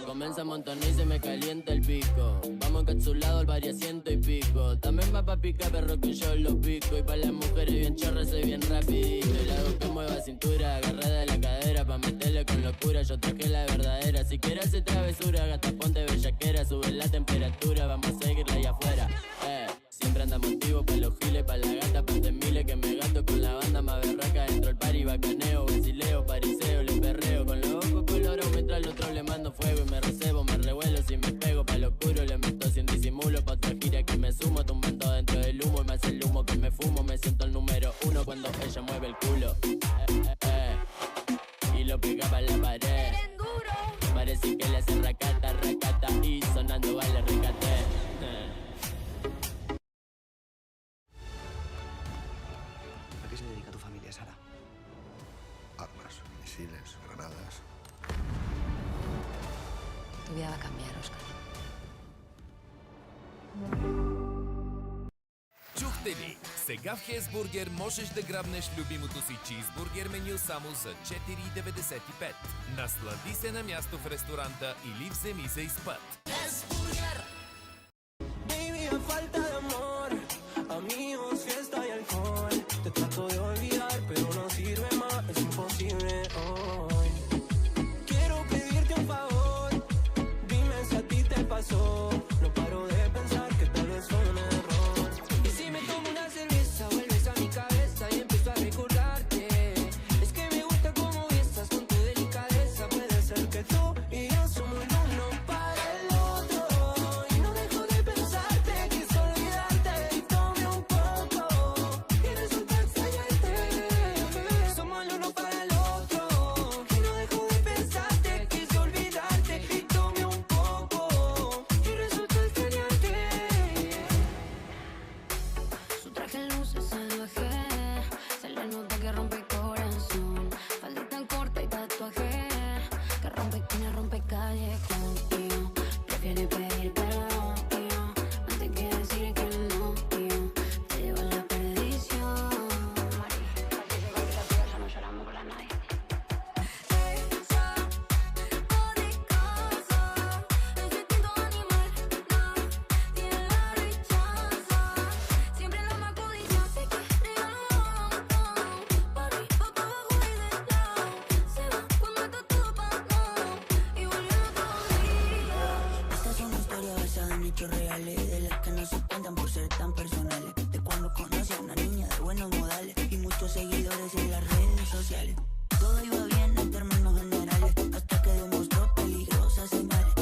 Comienza a montonar y se me calienta el pico. Vamos encapsulado al vari a 100 y pico. También va pa' picar perro que yo lo pico. Y pa' las mujeres bien chorras soy bien rapidito. Y la hago que mueva cintura, agarrada de la cadera. Pa' meterle con locura, yo traje la verdadera. Si quieres hacer travesura, gata ponte bellaquera. Sube la temperatura, vamos a seguirla allá afuera. Siempre andamos activos pa' los giles, pa' la gata, ponte miles que me gasto con la banda más berraca. Dentro el party bacaneo, vacileo, pariseo, le perreo. Con los ojos colorados mientras al otro le mando fuego. Y me recebo, me revuelo, si me pego pa' lo oscuro le meto sin disimulo. Pa' otra gira que me sumo, tumbando dentro del humo. Y me hace el humo que me fumo, me siento el número 1 cuando ella mueve el culo. Y lo pega pa' la pared. Parece que le hace racata, racata. Y sonando vale recate. ¿A qué se dedica tu familia, Sara? Armas, misiles, granadas. Tu vida va a cambiar, Oscar. Чухте ли? Сега в Хесбургер можеш да грабнеш любимото си чизбургер меню само за 4,95. Наслади се на място в ресторанта или вземи за изпът. Baby, a falta de amor, amigos, fiesta y alcohol. Te trato de olvidar, pero no sirve más, es imposible hoy. Quiero pedirte un favor, dime si a ti te pasó. No paro de pensar que tal vez fue un error. Y si me tomo una cerveza, vuelves a mi cabeza y empiezo a recordarte. Es que me gusta cómo besas con tu delicadeza. Puede ser que tú y yo somos el uno para el otro. Y no dejo de pensarte, quise olvidarte y tomé un poco. Y resulta extrañarte. Somos el uno para el otro. Y no dejo de pensarte, quise olvidarte y tomé un poco. Y resulta extrañarte. Su traje luce salvaje, se le nota que rompe corazón. Faldita corta y tatuaje, que rompe esquina, rompe calle contigo. Prefiere pedir perdón, tío, antes que decir que no, tío. Te llevo a la perdición. Mari, casi se va que la tía ya no lloramos por la nadie. Siempre la más codiciosa que regalo. Papi, papá abajo y de lado. Se va cuando está todo pagado. Y volviendo todos los días. Estas son historias basadas en hechos reales, de las que no se cuentan por ser tan personales. De cuando conocí a una niña de buenos modales y muchos seguidores en las redes sociales. Todo iba bien en términos generales, hasta que demostró peligrosas señales.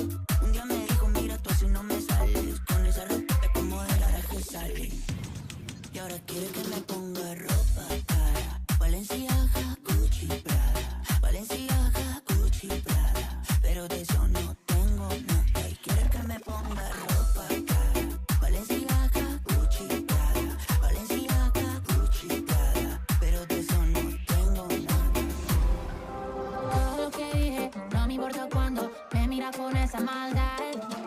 Un día me dijo, mira, tú así no me sales, con esa ropa como del garaje sale. Y ahora quiere que me ponga ropa cara. Valenciaga, Gucci, Prada. Valenciaga, Gucci, Prada. Pero de eso no tengo nada. Y quiere que me ponga ropa cara. Valenciaga, Gucci, Prada. Valenciaga, Gucci, Prada. Pero de eso no tengo nada. Todo lo que dije, no me importa cuando me mira con esa maldad.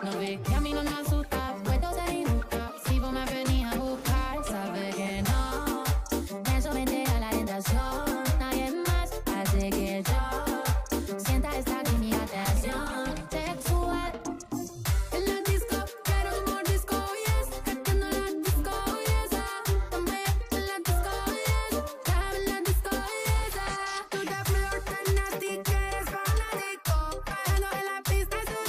No ve que a mí no me asusta, puedo ser injusta. Si vos me venís a buscar, sabes que no. Me somete a la tentación, nadie más hace que yo sienta esta atención sexual. En la disco, quiero un mordisco, yes. Cantando en la disco, yes. También en la disco, yes. Cabe en la disco, yes. Tú te flirtas, nasty, que eres fanático. Bajando en la pista, estoy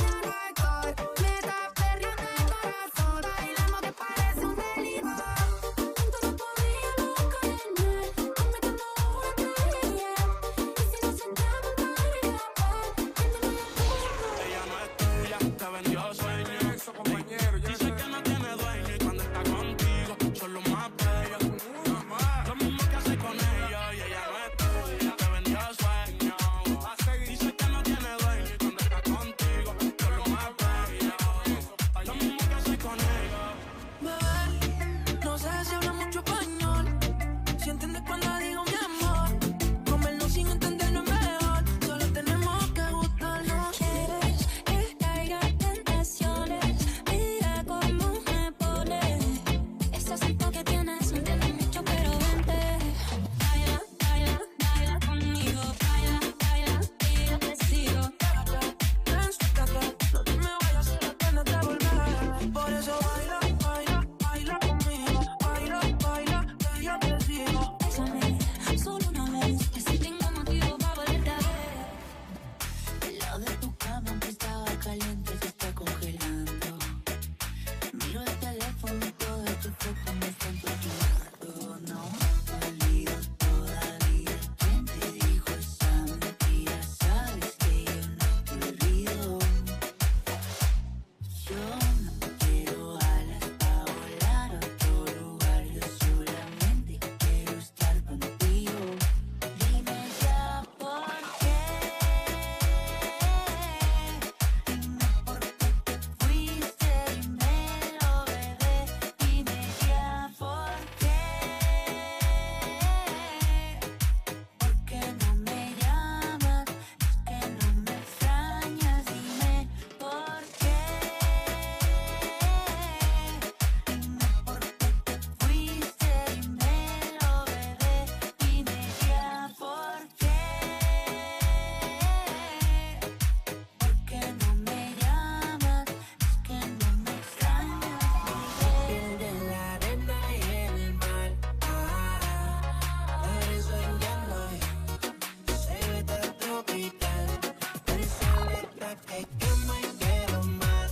Es que me quiero más.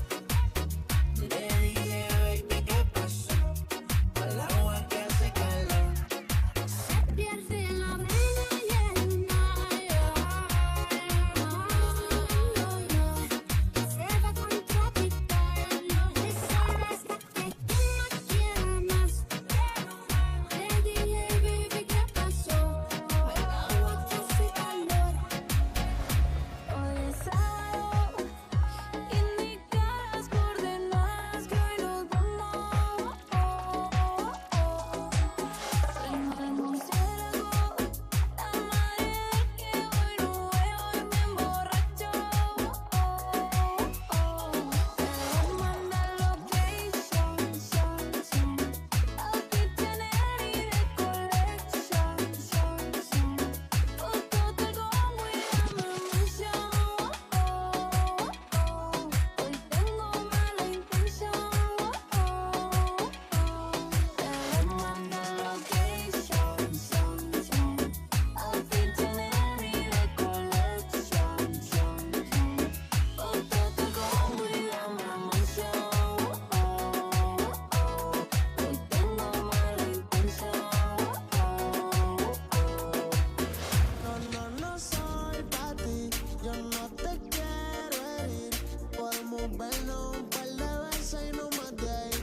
Le dije, baby, ¿qué pasó? Al agua que hace calor. Se pierde la arena y el mar. Se va con tropical. Le sabes que tú no quieras más. Le dije, baby, ¿qué pasó? Al agua que hace calor. Hoy es sábado y ni caras por demás que hoy nos vamos. Prendemos algo, la madre que hoy no veo y me emborracho. Te manda location, aquí tener y de collection. Foto del combo y dame mención. Hoy tengo mala intención. Te manda location, aquí tener y de collection. Foto del combo y dame mención. Hoy tengo mala intención. No soy pa' ti, yo no te quiero herir. Podemos vernos un par de veces y no más de ahí.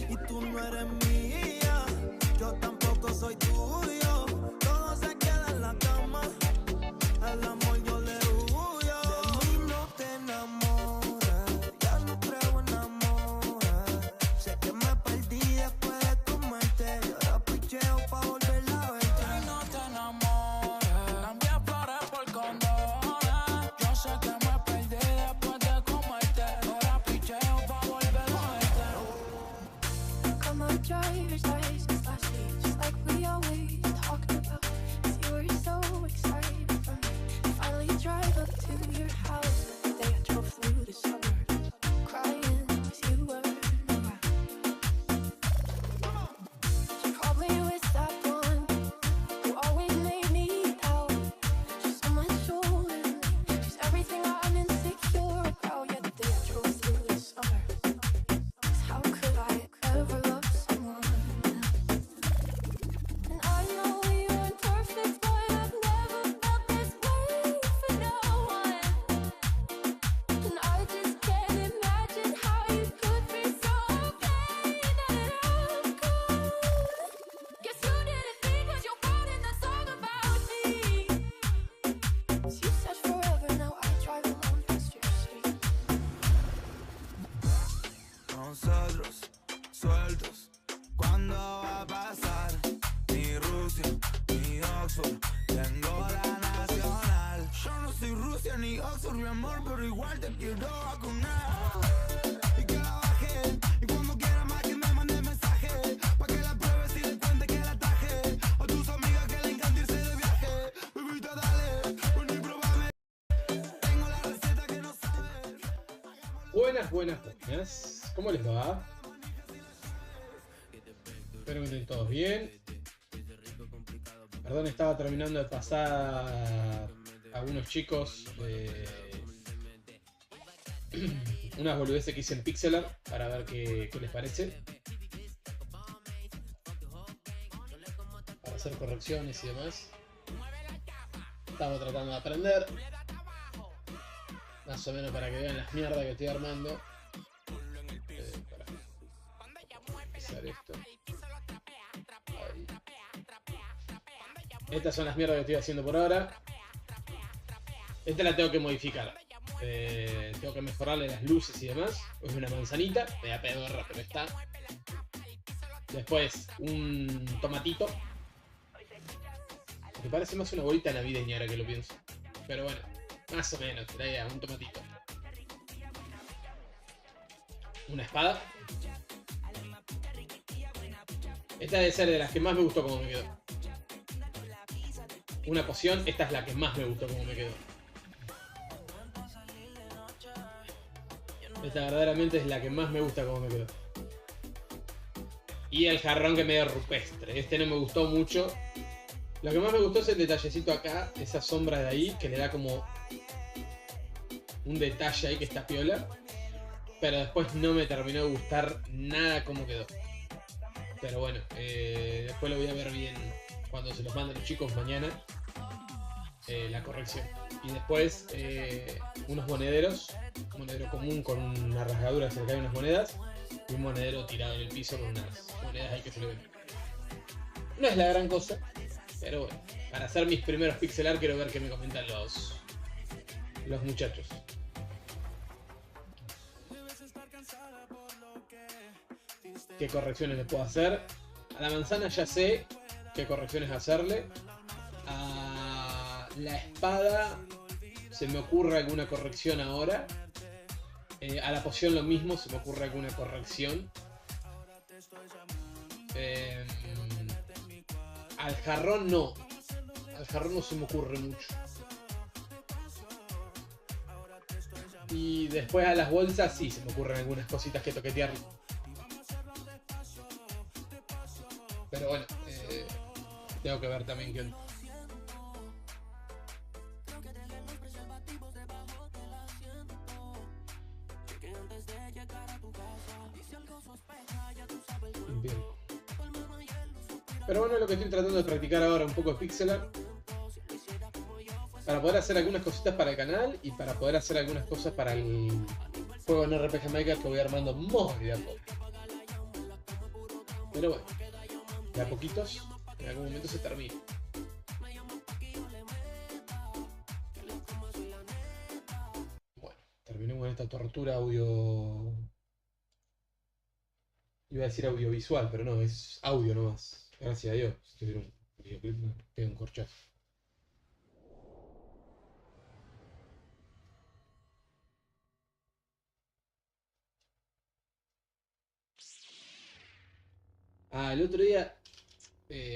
Y tú no eres mía, yo tampoco soy tuyo. Todo se queda en la cama, al amor yo le huyo. De mí no te enamoras, ya no creo en amor. Sé que me perdí después de comerte y ahora picheo pa' volverla a verte. Y no te enamores, cambié flores por condones. Yo sé que me perdí después de comerte, ahora picheo pa' volverla a verte. Come on, driver's license last week, just like we always talked about. 'Cause you were so excited for me. Finally drive up to your house. The day I drove through the suburbs, crying 'cause you weren't around. She called me with that one who always made me doubt. She's on my shoulder, she's everything I'm insecure about. Yeah, the day I drove through the suburbs. 'Cause how could I ever love someone else? And I know you aren't perfect, but I've never felt this way for no one. And I just can't imagine how you could be so okay that I'm cool. Guess you didn't think 'cause you're writing the song about me. You said forever, now I drive alone past your street. Nosotros sueltos, ¿cuándo va a pasar? Ni Rusia, ni Oxford, tengo la nacional. Yo no soy Rusia ni Oxford, mi amor, pero igual te quiero vacunar. Y que la baje, y cuando quiera más que me mande mensaje, pa' que la pruebes y le cuente que la taje. A tus amigas que le encanta irse de viaje, bebita dale, ven y probame. Tengo la receta que no sabes. Buenas, buenas. ¿Cómo les va? Espero que estén todos bien. Perdón, estaba terminando de pasar a algunos chicos unas boludeces que hice en Pixel Art para ver qué les parece. Para hacer correcciones y demás. Estamos tratando de aprender. Más o menos para que vean las mierdas que estoy armando. Para empezar esto. Ahí. Estas son las mierdas que estoy haciendo por ahora. Esta la tengo que modificar. Tengo que mejorarle las luces y demás. Es una manzanita, me da pedorra, pero está. Después un tomatito. Me parece más una bolita navideña ahora que lo pienso. Pero bueno, más o menos, la idea, un tomatito. Una espada. Esta debe ser de las que más me gustó como me quedó. Una poción, esta es la que más me gustó como me quedó. Esta verdaderamente es la que más me gusta como me quedó. Y el jarrón que medio rupestre. Este no me gustó mucho. Lo que más me gustó es el detallecito acá, esa sombra de ahí, que le da como un detalle ahí que está piola. Pero después no me terminó de gustar nada cómo quedó. Pero bueno, después lo voy a ver bien cuando se los manden los chicos mañana. La corrección. Y después unos monederos. Un monedero común con una rasgadura cerca de unas monedas. Y un monedero tirado en el piso con unas monedas ahí que se le ven. No es la gran cosa. Pero bueno, para hacer mis primeros pixel art quiero ver qué me comentan los muchachos. ¿Qué correcciones le puedo hacer? A la manzana ya sé qué correcciones hacerle. A la espada se me ocurre alguna corrección ahora. A la poción lo mismo, se me ocurre alguna corrección. Al jarrón no. Al jarrón no se me ocurre mucho. Y después a las bolsas sí, se me ocurren algunas cositas que toquetear. Pero bueno, tengo que ver también qué onda. Bien. Pero bueno, lo que estoy tratando de practicar ahora un poco es pixel art. Para poder hacer algunas cositas para el canal y para poder hacer algunas cosas para el juego no RPG Maker que voy armando muy de a poco. Pero bueno, de a poquitos, en algún momento se termina. Bueno, terminemos con esta tortura audio... Iba a decir audiovisual, pero no, es audio nomás. Gracias a Dios. Si tuviera un videoclip me pega un corchazo. El otro día,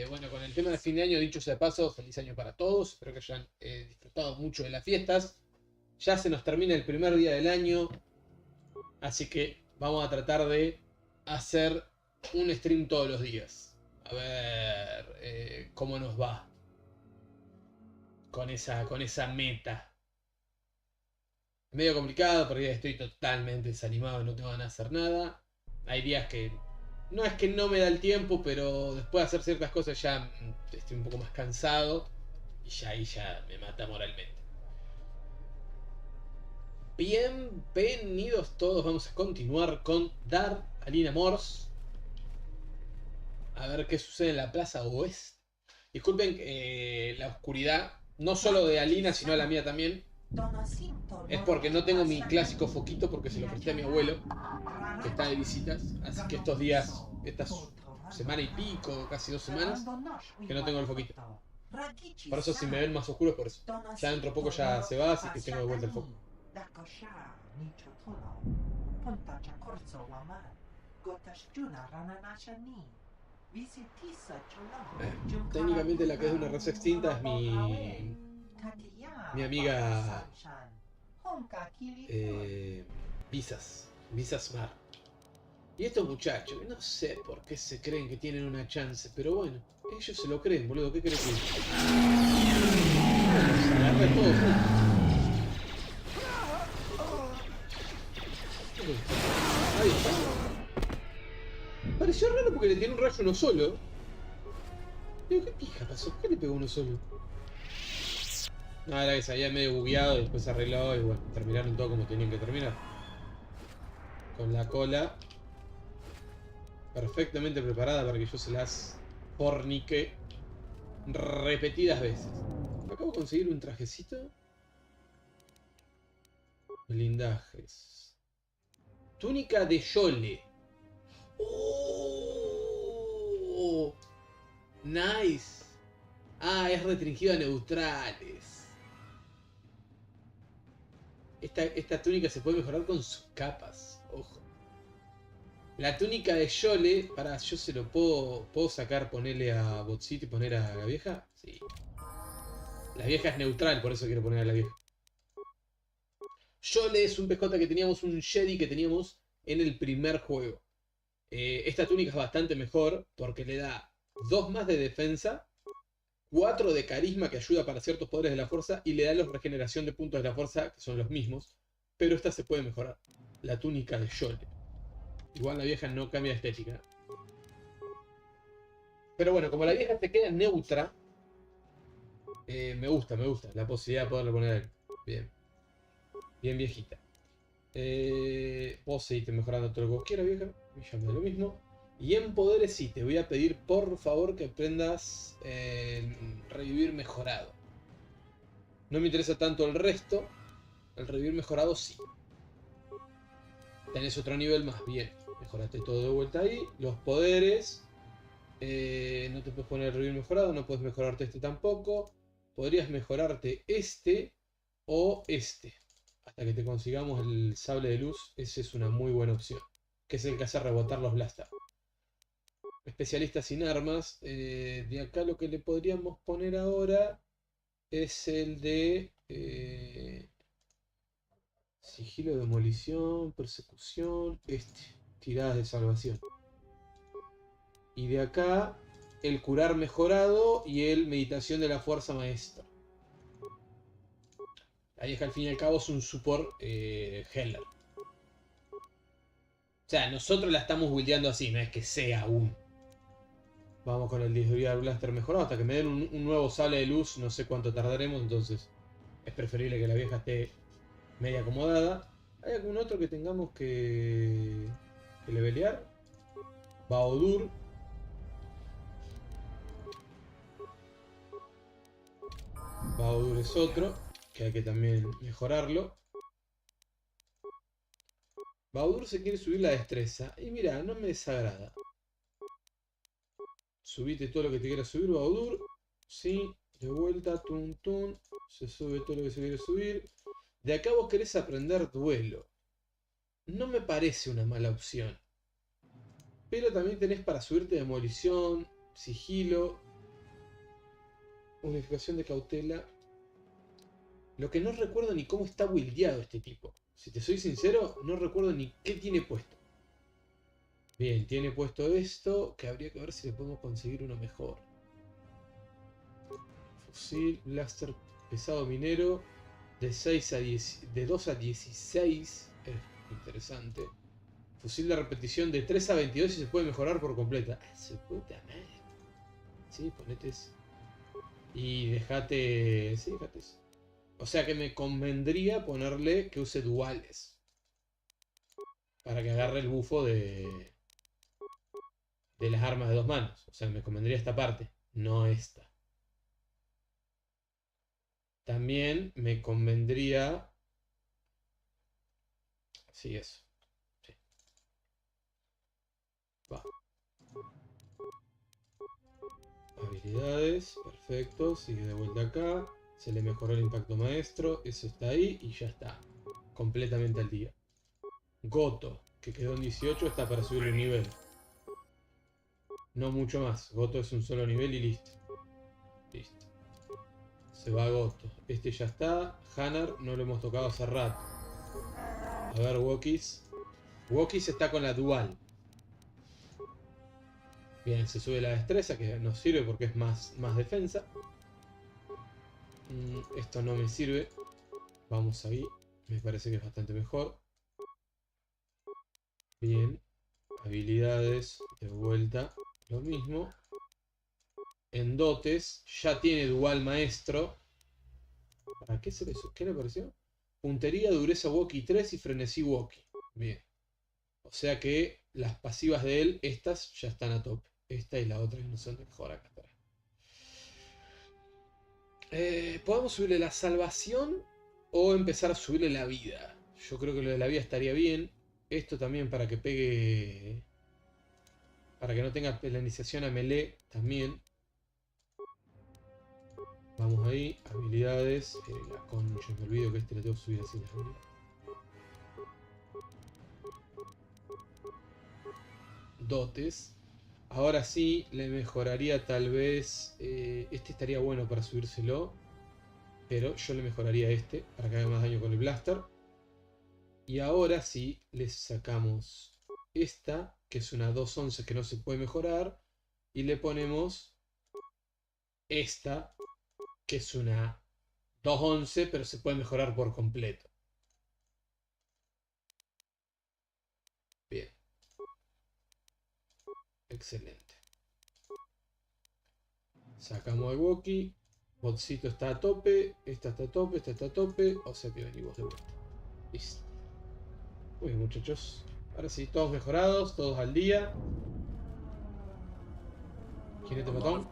bueno, con el tema de fin de año, dicho sea de paso, feliz año para todos. Espero que hayan disfrutado mucho de las fiestas. Ya se nos termina el primer día del año. Así que vamos a tratar de hacer un stream todos los días. A ver cómo nos va con esa meta. Medio complicado porque estoy totalmente desanimado y no tengo ganas de hacer nada. Hay días que... No es que no me da el tiempo, pero después de hacer ciertas cosas ya estoy un poco más cansado. Y ya ahí ya me mata moralmente. Bienvenidos todos. Vamos a continuar con Darth, Alina Morse. A ver qué sucede en la Plaza Oeste. Disculpen la oscuridad, no solo de Alina, sino la mía también. Es porque no tengo mi clásico foquito porque se lo presté a mi abuelo, que está de visitas. Así que estos días, esta semana y pico, casi 2 semanas, que no tengo el foquito. Por eso si me ven más oscuros, por eso. Ya dentro de poco ya se va, así que tengo de vuelta el foco. Técnicamente la que es de una raza extinta es mi amiga Visas Mar. Y estos muchachos, no sé por qué se creen que tienen una chance, pero bueno, ellos se lo creen, boludo. ¿Qué crees que es? Vamos a agarrar todo juntos. Ahí está. Pareció raro porque le tiene un rayo uno solo. Digo, ¿qué pija pasó? ¿Por qué le pegó uno solo? No, era que se había medio bugueado y después se arregló y bueno, terminaron todo como tenían que terminar. Con la cola perfectamente preparada para que yo se las fornique repetidas veces. Acabo de conseguir un trajecito. Blindajes. Túnica de Yole. ¡Oh! Nice. Es restringido a neutrales. Esta túnica se puede mejorar con sus capas. Ojo. La túnica de Yole. Para, yo se lo puedo sacar, ponerle a Botcito y poner a la vieja. Sí. La vieja es neutral, por eso quiero poner a la vieja. Yole es un PJ que teníamos, un Jedi que teníamos en el primer juego. Esta túnica es bastante mejor porque le da 2 más de defensa, 4 de carisma que ayuda para ciertos poderes de la fuerza y le da la regeneración de puntos de la fuerza que son los mismos. pero esta se puede mejorar. La túnica de Yole. Igual la vieja no cambia de estética. Pero bueno, como la vieja te queda neutra, me gusta la posibilidad de poderle poner algo. Bien. Bien viejita. Vos seguiste mejorando todo lo que vos quieras, vieja. Me llama lo mismo. Y en poderes sí, te voy a pedir por favor que aprendas revivir mejorado. No me interesa tanto el resto. El revivir mejorado sí. Tenés otro nivel más, bien. Mejoraste todo de vuelta ahí. Los poderes. No te puedes poner el revivir mejorado. No puedes mejorarte este tampoco. Podrías mejorarte este o este. Hasta que te consigamos el sable de luz. Esa es una muy buena opción. Que es el que hace rebotar los blaster. Especialista sin armas. De acá lo que le podríamos poner ahora es el de sigilo, demolición, persecución, tiradas de salvación. Y de acá el curar mejorado y el meditación de la fuerza maestra. La vieja al fin y al cabo es un support healer. O sea, nosotros la estamos buildeando así, no es que sea un... Vamos con el Disdual Blaster mejorado hasta que me den un nuevo sable de luz. No sé cuánto tardaremos, entonces es preferible que la vieja esté media acomodada. ¿Hay algún otro que tengamos que levelear? Baodur. Baodur es otro que hay que también mejorarlo. Baodur se quiere subir la destreza. Y mira, no me desagrada. Subite todo lo que te quieras subir, Baodur. Sí, de vuelta, tun tun. Se sube todo lo que se quiere subir. De acá vos querés aprender duelo. No me parece una mala opción. Pero también tenés para subirte demolición, sigilo, unificación de cautela. Lo que no recuerdo ni cómo está buildeado este tipo. Si te soy sincero, no recuerdo ni qué tiene puesto. Bien, tiene puesto esto, que habría que ver si le podemos conseguir uno mejor. Fusil, blaster pesado minero, de 6 a 10, de 2 a 16, es interesante. Fusil de repetición de 3 a 22 y se puede mejorar por completa. ¡Ah, su puta madre! Sí, ponete eso. Y dejate... Sí, dejate eso. O sea que me convendría ponerle que use duales. Para que agarre el bufo de las armas de dos manos. O sea, me convendría esta parte, no esta. También me convendría... Sí, eso. Sí. Va. Habilidades, perfecto. Sigue de vuelta acá. Se le mejoró el impacto maestro. Eso está ahí y ya está. Completamente al día. Goto, que quedó en 18, está para subir el nivel. No mucho más. Goto es un solo nivel y listo. Listo. Se va a Goto. Este ya está. Hanar no lo hemos tocado hace rato. A ver, Wokis. Wokis está con la dual. Bien, se sube la destreza, que nos sirve porque es más defensa. Esto no me sirve. Vamos ahí. Me parece que es bastante mejor. Bien. Habilidades. De vuelta. Lo mismo. En dotes. Ya tiene dual maestro. ¿Para qué se le ¿Qué le pareció? Puntería, dureza Woki 3 y frenesí Woki. Bien. O sea que las pasivas de él, estas ya están a tope. Esta y la otra que no son de mejor acá atrás. Podemos subirle la salvación o empezar a subirle la vida. Yo creo que lo de la vida estaría bien. Esto también para que pegue... Para que no tenga penalización a melee también. Vamos ahí. Habilidades. La concha, me olvido que este le tengo que subir así las habilidades. Dotes. Ahora sí, le mejoraría tal vez... este estaría bueno para subírselo. Pero yo le mejoraría este para que haga más daño con el blaster. Y ahora sí, le sacamos esta, que es una 211 que no se puede mejorar. Y le ponemos esta, que es una 211, pero se puede mejorar por completo. Excelente. Sacamos el walkie. Botcito está a tope. Esta está a tope, esta está a tope. O sea que venimos de vuelta. Listo. Muy bien, muchachos. Ahora sí, todos mejorados, todos al día. ¿Quién te mató?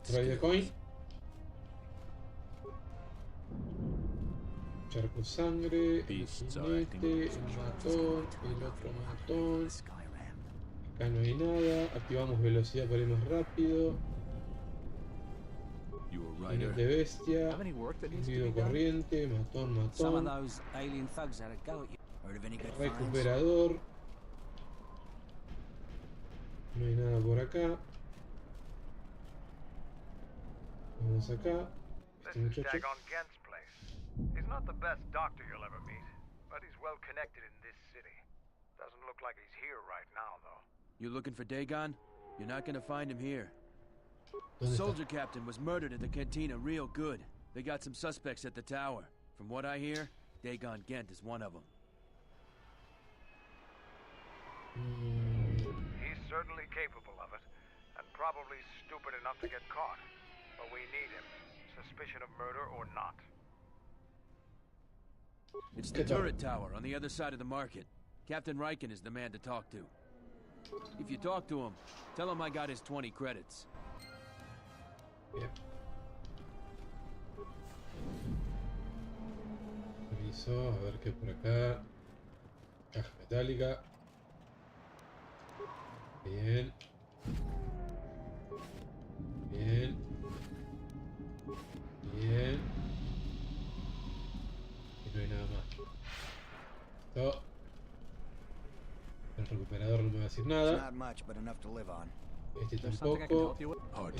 Trae de coin. Charco sangre, el jinete, el matón, el otro matón. Acá no hay nada. Activamos velocidad para ir más rápido. Jinete bestia. Individuo corriente, matón. Recuperador. No hay nada por acá. Vamos acá. Este muchacho. He's not the best doctor you'll ever meet, but he's well connected in this city. Doesn't look like he's here right now, though. You looking for Dagon? You're not gonna find him here. The soldier captain was murdered at the cantina real good. They got some suspects at the tower. From what I hear, Dagon Gent is one of them. He's certainly capable of it, and probably stupid enough to get caught. But we need him, suspicion of murder or not. It's the turret tower on the other side of the market. Captain Riken is the man to talk to. If you talk to him, tell him I got his 20 credits. Bien. Reviso, a ver qué por acá. Caja metálica. Bien. Y no hay nada más. Esto. El recuperador no me va a decir nada. Este tampoco.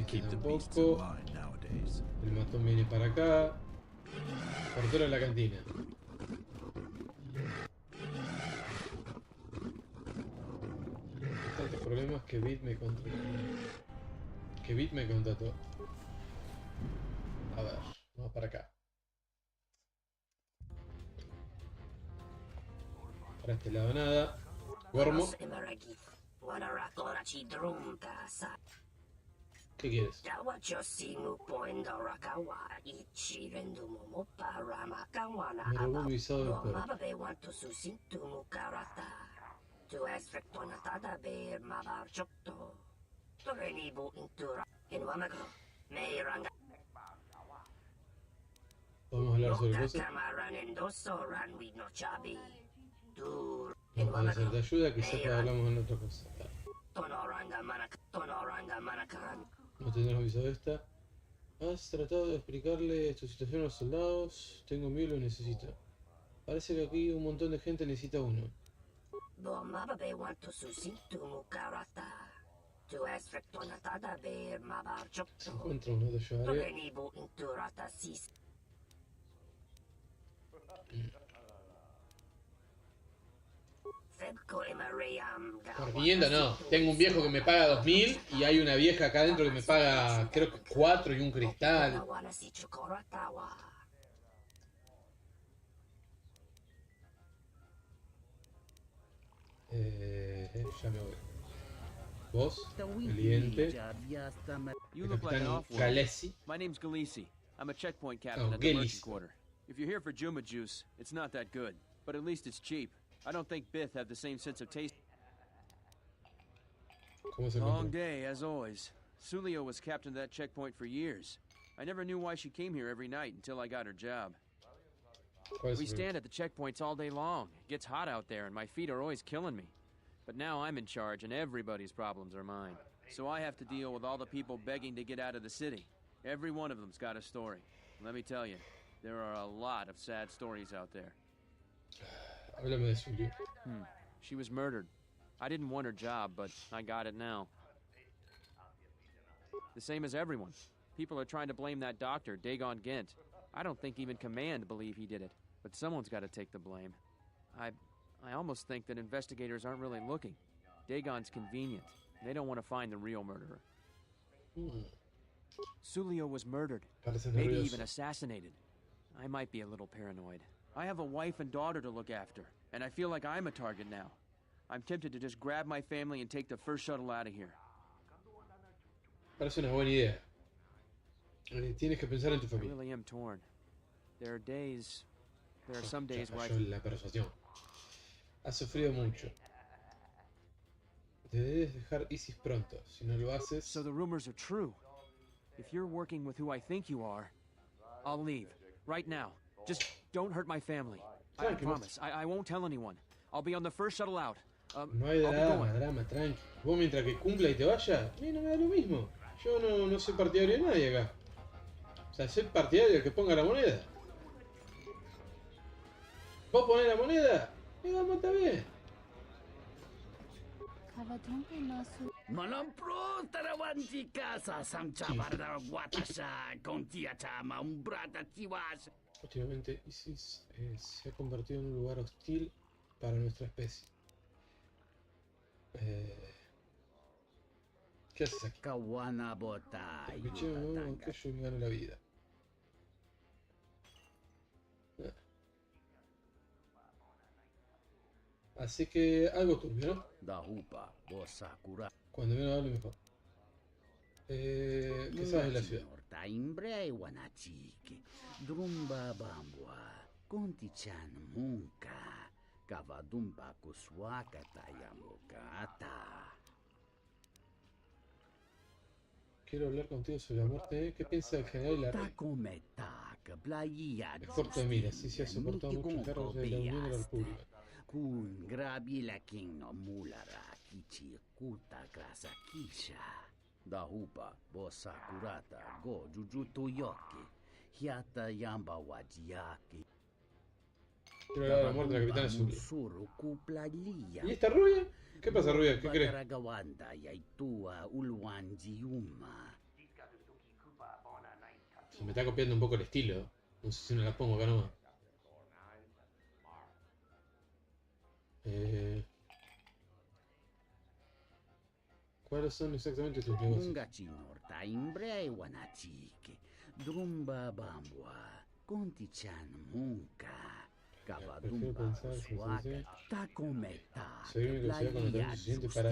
Este tampoco. El matón viene para acá. Portero de la cantina. Tantos problemas que Bit me contrató. A ver, vamos para acá. Para este lado nada. Gormo. ¿Qué quieres? Me robó un visado de juego. Vamos a hablar sobre cosas. No puede ser de ayuda, quizás hablamos en otra cosa. No tendrás avisado de esta. Has tratado de explicarle tu situación a los soldados. Tengo miedo y lo necesito. Parece que aquí un montón de gente necesita uno. Se encuentra uno de ellos. Corrigiendo no, tengo un viejo que me paga 2000 y hay una vieja acá adentro que me paga creo que 4 y un cristal. Ya me voy. Vos, cliente. El capitán Galesi. My name's Galisi. I'm a checkpoint captain at the merchant quarter. If you're here for Juma juice, it's not that good, but at least it's cheap. I don't think Bith have the same sense of taste. Long day, as always. Sulio was captain of that checkpoint for years. I never knew why she came here every night until I got her job. We stand at the checkpoints all day long. It gets hot out there and my feet are always killing me. But now I'm in charge and everybody's problems are mine. So I have to deal with all the people begging to get out of the city. Every one of them's got a story. Let me tell you, there are a lot of sad stories out there. Háblame de Sulio. She was murdered. I didn't want her job, but I got it now. The same as everyone. People are trying to blame that doctor, Dagon Gent. I don't think even Command believe he did it, but someone's got to take the blame. I almost think that investigators aren't really looking. Dagon's convenient. They don't want to find the real murderer. Sulio was murdered. Maybe even assassinated. I might be a little paranoid. I have a wife and daughter to look after, and I feel like I'm a target now. I'm tempted to just grab my family and take the first shuttle out of here. Parece una buena idea. Tienes que pensar en tu I familia. really am torn. There are some days where I Falló la persuasión. Has sufrido mucho. Te debes dejar ISIS pronto. Si no lo haces... So the rumors are true. If you're working with who I think you are, I'll leave. Right now. Just don't hurt my family. I promise. I won't tell anyone. I'll be on the first shuttle out. No hay drama, tranqui. Vos mientras que cumpla y te vaya, a mí no me da lo mismo. Yo no soy partidario de nadie acá. O sea, soy partidario del que ponga la moneda. ¿Vos ponés la moneda? Y vamos, está bien. Últimamente ISIS se ha convertido en un lugar hostil para nuestra especie. ¿Qué haces aquí? Escuché que yo me gano la vida. Así que algo turbio, ¿no? Cuando menos hable mejor. ¿Qué sabes de la ciudad? Quiero hablar contigo sobre la muerte. ¿Qué piensa del general y la reina? Es corto de mira, sí se ha soportado muchos cargos de la Unión de la República. Quiero hablar de la muerte de la capitana Zulia. ¿Y esta rubia? ¿Qué pasa, rubia? ¿Qué crees? Se me está copiando un poco el estilo. No sé si no la pongo acá nomás. ¿Cuáles son exactamente tus negocios? Prefiero pensar que soy único ciudad con talento suficiente para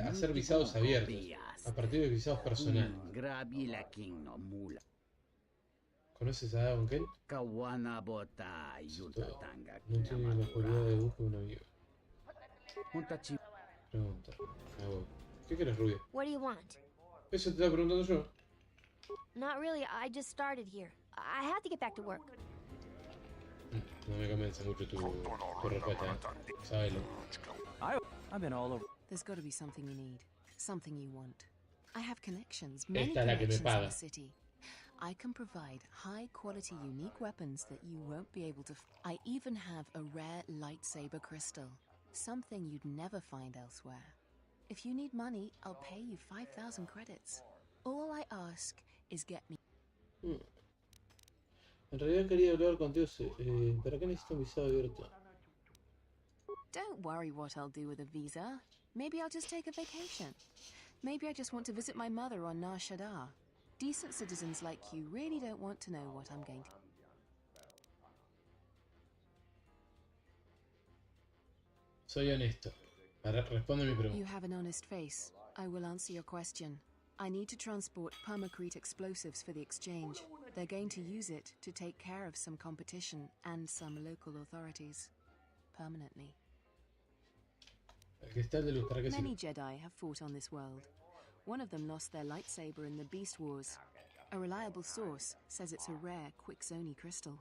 hacer visados abiertos a partir de visados personales. ¿Conoces a Don Ken? No tiene la cualidad de buscar un amigo. Pregunta. ¿Qué quieres, rubia? What do you want? Eso te estaba preguntando yo. Not really. I just started here. I have to get back to work. No me convence mucho tu respuesta, ¿eh? Sábelo. I've been all over. There's got to be something you need, something you want. I have connections, Esta es la que me paga. in the city. I can provide high-quality, unique weapons that you won't be able to. I even have a rare lightsaber crystal, something you'd never find elsewhere. If you need money, I'll pay you 5,000 credits. All I ask is get me. En realidad quería hablar contigo, ¿para qué necesito un visado abierto? Don't worry what I'll do with a visa. Maybe I'll just take a vacation. Maybe I just want to visit my mother on Nar Shaddaa. Decent citizens like you really don't want to know what I'm going to... Soy honesto. Responde mi pregunta. You have an honest face. I will answer your question. I need to transport permacrete explosives for the exchange. They're going to use it to take care of some competition and some local authorities. Permanently. El cristal de luz, ¿para qué sirve? Many Jedi have fought on this world. One of them lost their lightsaber in the Beast Wars. A reliable source says it's a rare Quixoni crystal.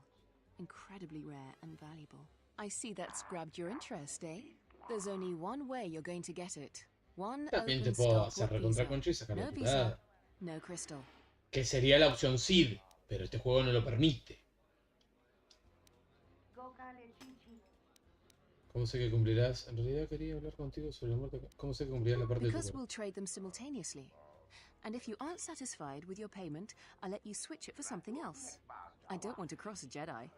Incredibly rare and valuable. I see that's grabbed your interest, eh? There's only one way you're going to get it. One También te open puedo stop hacer recontra concha y sacar la No putada. visa, no crystal. Que sería la opción SID, pero este juego no lo permite. ¿Cómo sé que cumplirás? En realidad quería hablar contigo sobre la muerte. ¿Cómo sé que cumplirás la parte de tu Because cuerpo? we'll trade them simultaneously. And if you aren't satisfied with your payment, I'll let you switch it for something else. I don't want to cross a Jedi.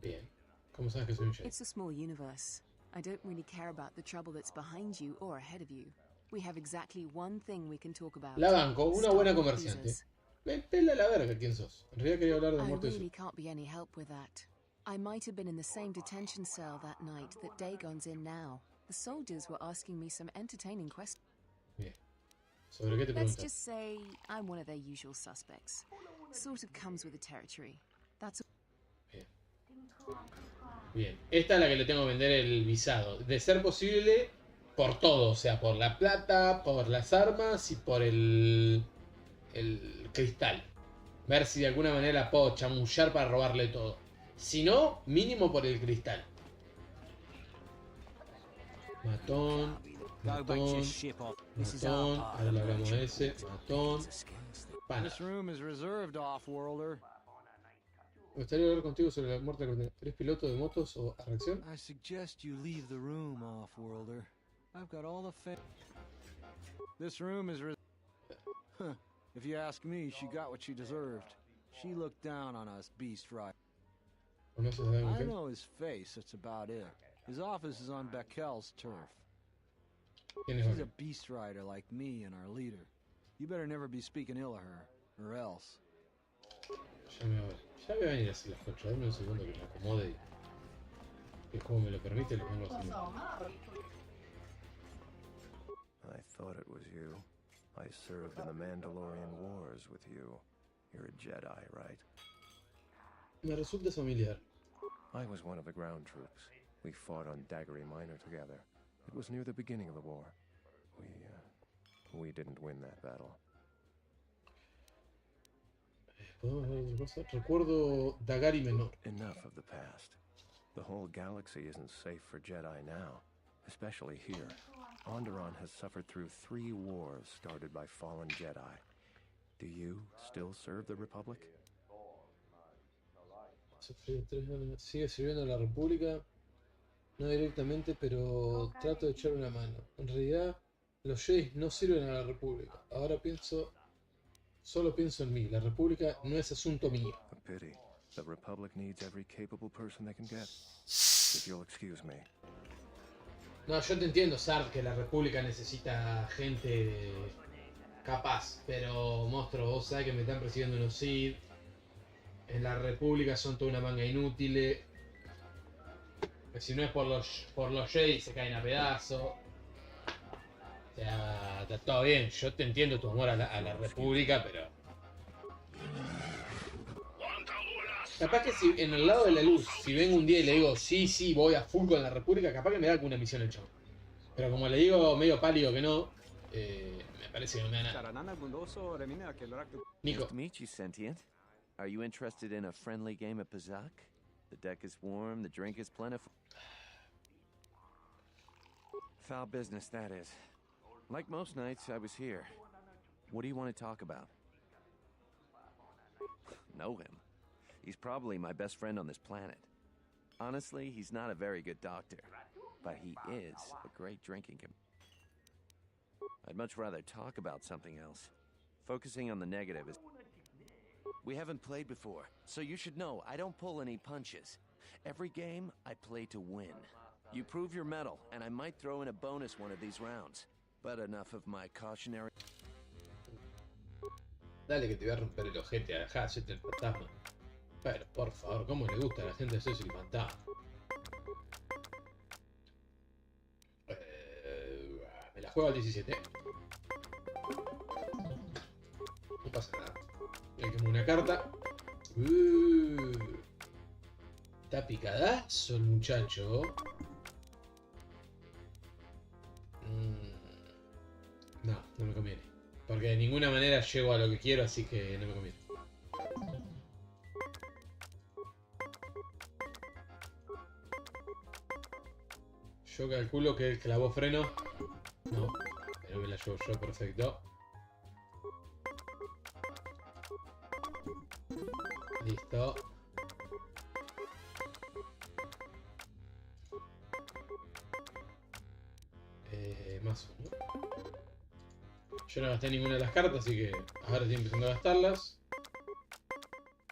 Bien. ¿Cómo sabes que soy un Jedi? It's a small universe. I don't really care about the trouble that's behind you or ahead of you. We have exactly one thing we can talk about. La banco, una buena Star comerciante. visas. Me pela la verga quién sos. En realidad quería hablar de la I muerte de really su... can't be any help with that. I might have been in the same detention cell that night that Dagon's in now. The soldiers were asking me some entertaining questions. Bien. ¿Sobre qué te Let's preguntas? just say I'm one of their usual suspects. Sort of comes with the territory. That's Bien. Bien. Esta es la que le tengo que vender el visado. De ser posible, por todo. O sea, por la plata, por las armas y por el cristal. Ver si de alguna manera la puedo chamullar para robarle todo. Si no, mínimo por el cristal. Matón. Matón. Matón. Ahora le hablamos de ese. Matón. Pana. Me gustaría hablar contigo sobre la muerte de... ¿Eres piloto de motos o a reacción? I suggest you leave the room, off-worlder. I've got all the This room is Huh. If you ask me, she got what she deserved. She looked down on us, Beast Rider. ¿Conoces a alguien I que? know his face, that's about it. His office is on Beckel's turf. ¿Quién es She's a Jorge? beast rider like me and our leader. You better never be speaking ill of her, or else. Ya voy a venir a hacer las conchas. Dame un segundo que me acomode y como me lo permite lo pongo así. I thought it was you. I served in the Mandalorian Wars with you. You're a Jedi, right? Me resulta familiar. I was one of the ground troops. We fought on Daggery Minor together. It was near the beginning of the war. We didn't win that battle. ¿Podemos ver otra cosa? Recuerdo Dagari Menor. Enough of the past. The whole galaxy isn't safe for Jedi now, especially here. Onderon has suffered through 3 wars started by fallen Jedi. Do you still serve the Republic? Sigue sirviendo a la República. No directamente, pero trato de echar una mano. En realidad, los Jedi no sirven a la República. Ahora solo pienso en mí. La República no es asunto mío. A pity. The Republic needs every capable person they can get. If you'll excuse me. No, yo te entiendo, Sart, que la República necesita gente capaz. Pero, monstruo, vos sabés que me están persiguiendo unos Sith. En la República son toda una manga inútiles. Que si no es por los Jedi se caen a pedazos. O sea, está todo bien. Yo te entiendo tu amor a la República, pero... Capaz que si en el lado de la luz, si vengo un día y le digo, sí, voy a full con la República, capaz que me da alguna misión el chavo. Pero como le digo medio pálido que no, me parece que no me da nada. Nico. Nice to meet you, Sentient. Are you interested in a friendly game of Pazak? The deck is warm, the drink is plentiful. Foul business, that is. Like most nights, I was here. What do you want to talk about? Know him. He's probably my best friend on this planet. Honestly, he's not a very good doctor, but he is a great drinking I'd much rather talk about something else. Focusing on the negative is... We haven't played before, so you should know I don't pull any punches. Every game, I play to win. You prove your mettle, and I might throw in a bonus one of these rounds. But enough of my cautionary... Dale que te voy a romper el ojete, ajá, hacete el fantasma. Pero, por favor, ¿cómo le gusta a la gente hacerse el fantasma? Me la juego al 17. No pasa nada. Le quemo una carta. Está picadazo el muchacho. No me conviene. Porque de ninguna manera llego a lo que quiero, así que no me conviene. Yo calculo que el clavó freno. No, pero me la llevo yo, perfecto. Listo. Más uno. Yo no gasté ninguna de las cartas, así que ahora estoy empezando a gastarlas.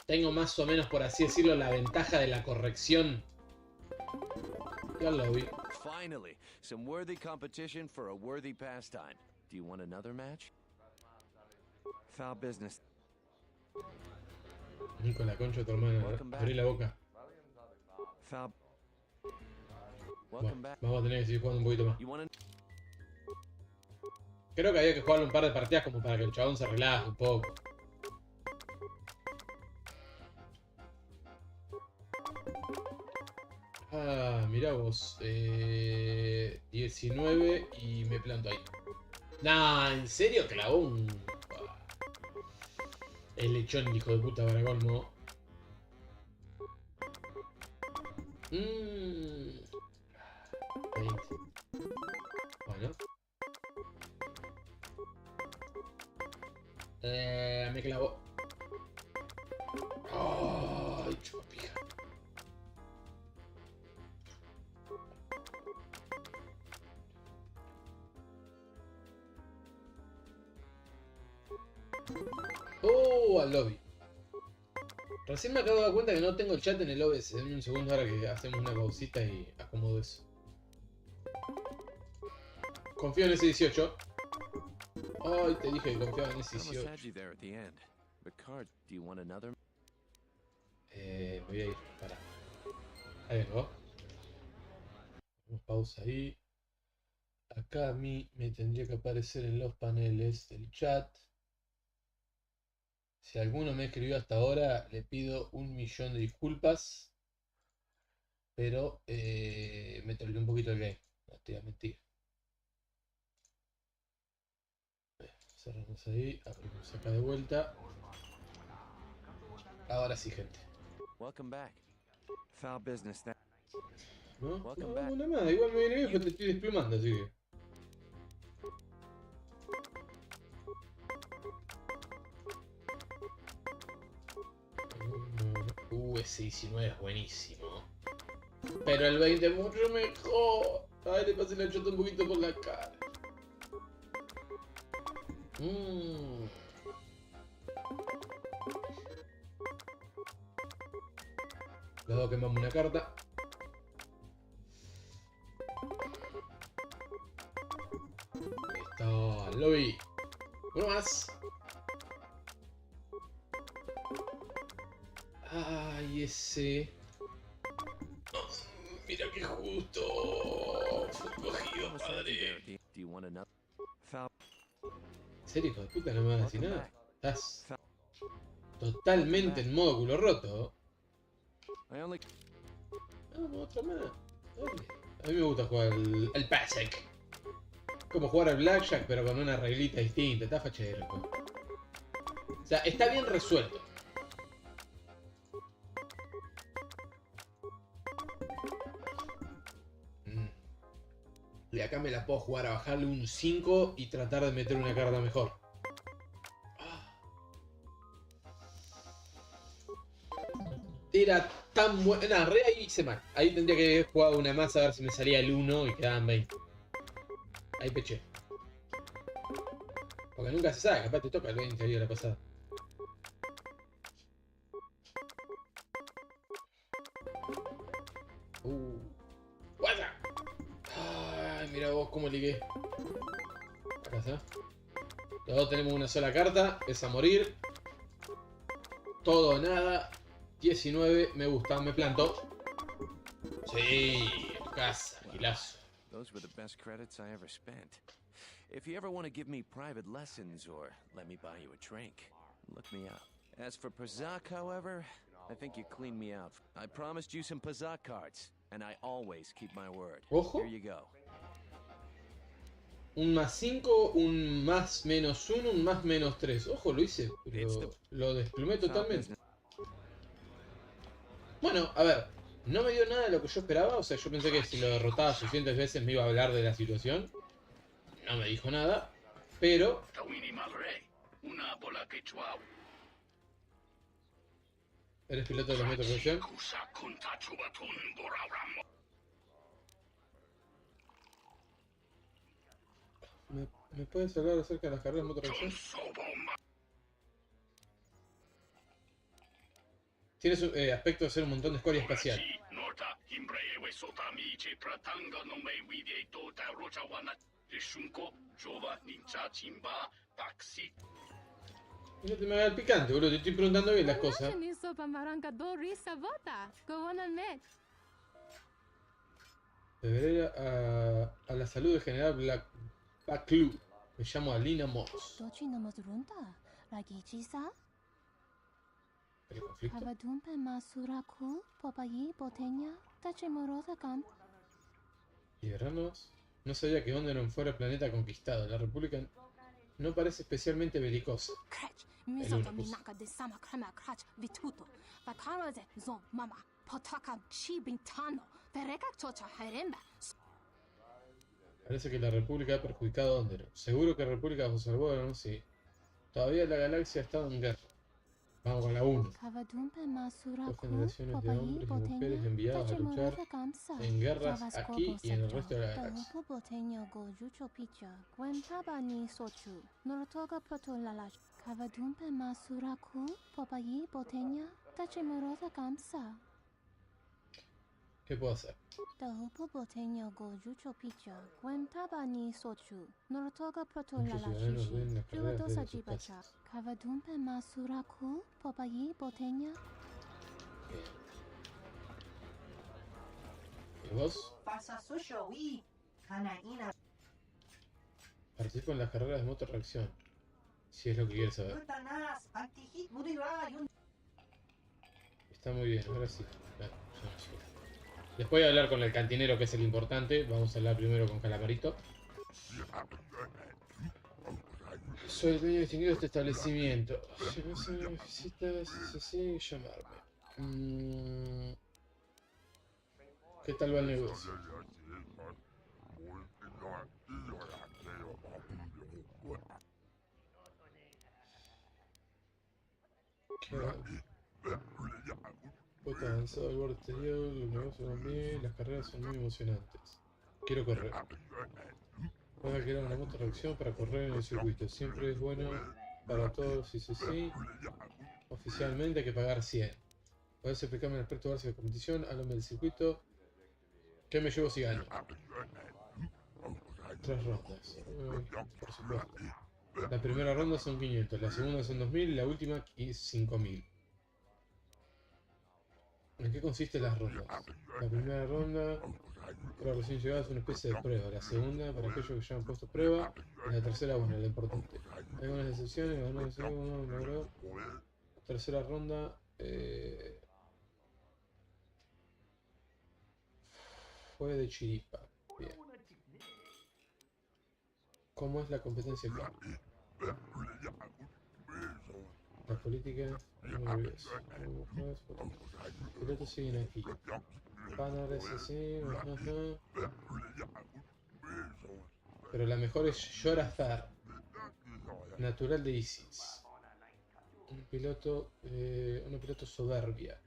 Tengo más o menos, por así decirlo, la ventaja de la corrección. Ya lo vi. Finally, some worthy competition for a worthy pastime. Do you want another match? Foul business. Nico, la concha de tu hermana. Abrí la boca. Foul. Bueno, vamos a tener que seguir jugando un poquito más. Creo que había que jugarle un par de partidas como para que el chabón se relaje un poco. Ah, mirá vos. 19 y me planto ahí. Nah, ¿en serio? Clavó un... El lechón, el hijo de puta, para colmo. 20. Bueno. Me clavó. Ay, chupapija. Oh, al lobby. Recién me acabo de dar cuenta que no tengo el chat en el OBS. Denme un segundo ahora que hacemos una pausita y acomodo eso. Confío en ese 18. Ay, te dije que confiaba en ese 18. Voy a ir, para. Ahí vengo. Vamos, pausa ahí. Acá a mí me tendría que aparecer en los paneles del chat. Si alguno me escribió hasta ahora, le pido 1.000.000 de disculpas. Pero me troleé un poquito el game. No te voy a mentir. Cerramos ahí, abrimos acá de vuelta. Ahora sí, gente. No, nada, igual me viene bien porque te estoy desplumando, así que... Ese 19 es buenísimo. Pero el 20 es mucho mejor. Ay, le pasé la chota un poquito por la cara. Luego quemamos una carta. Listo, lobby. Uno más. Ay, ese. Oh, mira qué justo. Fue cogido, padre. ¿En serio, hijo de puta, no me vas a decir nada? Estás totalmente en modo culo roto. Vamos, otra más. A mí me gusta jugar el Blackjack. Como jugar al Blackjack, pero con una reglita distinta. Está fachero. O sea, está bien resuelto. Y acá me la puedo jugar a bajarle un 5 y tratar de meter una carta mejor. Era tan bueno. Nada, re ahí hice mal. Ahí tendría que haber jugado una más a ver si me salía el 1 y quedaban 20. Ahí peché. Porque nunca se sabe, capaz te toca el 20 ahí de la pasada. ¡4! Ay, mira vos cómo ligué. Acá está. Los dos tenemos una sola carta. Es a morir. Todo o nada. 19, me gusta, me planto. Sí, en casa, gilazo. Those were the best credits I ever spent. If you ever want to give me private lessons or let me buy you a drink, look me up. As for Pazak, however, I think you cleaned me out. I promised you some Pazak cards, and I always keep my word. Ojo. Here you go. Un más 5, un más menos 1, un más menos 3. Ojo, lo hice, pero lo desplumé totalmente. Bueno, a ver, no me dio nada de lo que yo esperaba. O sea, yo pensé que si lo derrotaba suficientes veces me iba a hablar de la situación. No me dijo nada, pero... ¿Eres piloto de la metropresión? ¿Me puedes hablar acerca de las carreras de motorpresión? Tienes un aspecto de ser un montón de escoria espacial. Y no te me hagas el picante, boludo. Te estoy preguntando bien las cosas. Deberé a la salud del general Papu. Me llamo Alina Moss. ¿El conflicto? ¿Liberarnos? No sabía que Onderon fuera planeta conquistado. La República no parece especialmente belicosa. El uno, pues. Parece que la República ha perjudicado a Onderon. Seguro que la República os salvó, ¿no? Sí. Todavía la galaxia ha estado en guerra. Vamos con la 1. 2 generaciones de hombres y mujeres enviados a luchar en guerras aquí y en el resto de la galaxia. ¿Qué puedo hacer? Muchos ciudadanos ven las carreras desde sus casas. ¿Y vos? Participo en las carreras de motorreacción. Si es lo que quieres saber. Está muy bien, ahora sí. Después de hablar con el cantinero, que es el importante, vamos a hablar primero con Calamarito. Soy el dueño distinguido de este establecimiento. Si no se me necesitas, así, llamarme. ¿Qué tal va el negocio? Poco avanzado al borde exterior, los negocios van bien, las carreras son muy emocionantes. Quiero correr. Voy a alquilar una motorreacción para correr en el circuito. Siempre es bueno para todos, sí. Oficialmente hay que pagar 100. ¿Puedes explicarme el aspecto básico de la competición? Háblame del circuito. ¿Qué me llevo si gano? 3 rondas. Por supuesto. La primera ronda son 500, la segunda son 2000 y la última 5000. ¿En qué consisten las rondas? La primera ronda para recién llegados es una especie de prueba. La segunda para aquellos que ya han puesto prueba. Y la tercera, bueno, la importante. Hay algunas excepciones, algunas excepciones, la tercera ronda fue de chiripa. Bien. ¿Cómo es la competencia acá? La política, los pilotos siguen aquí. Paneles así, pero la mejor es Yorazar, natural de Isis. Una piloto soberbia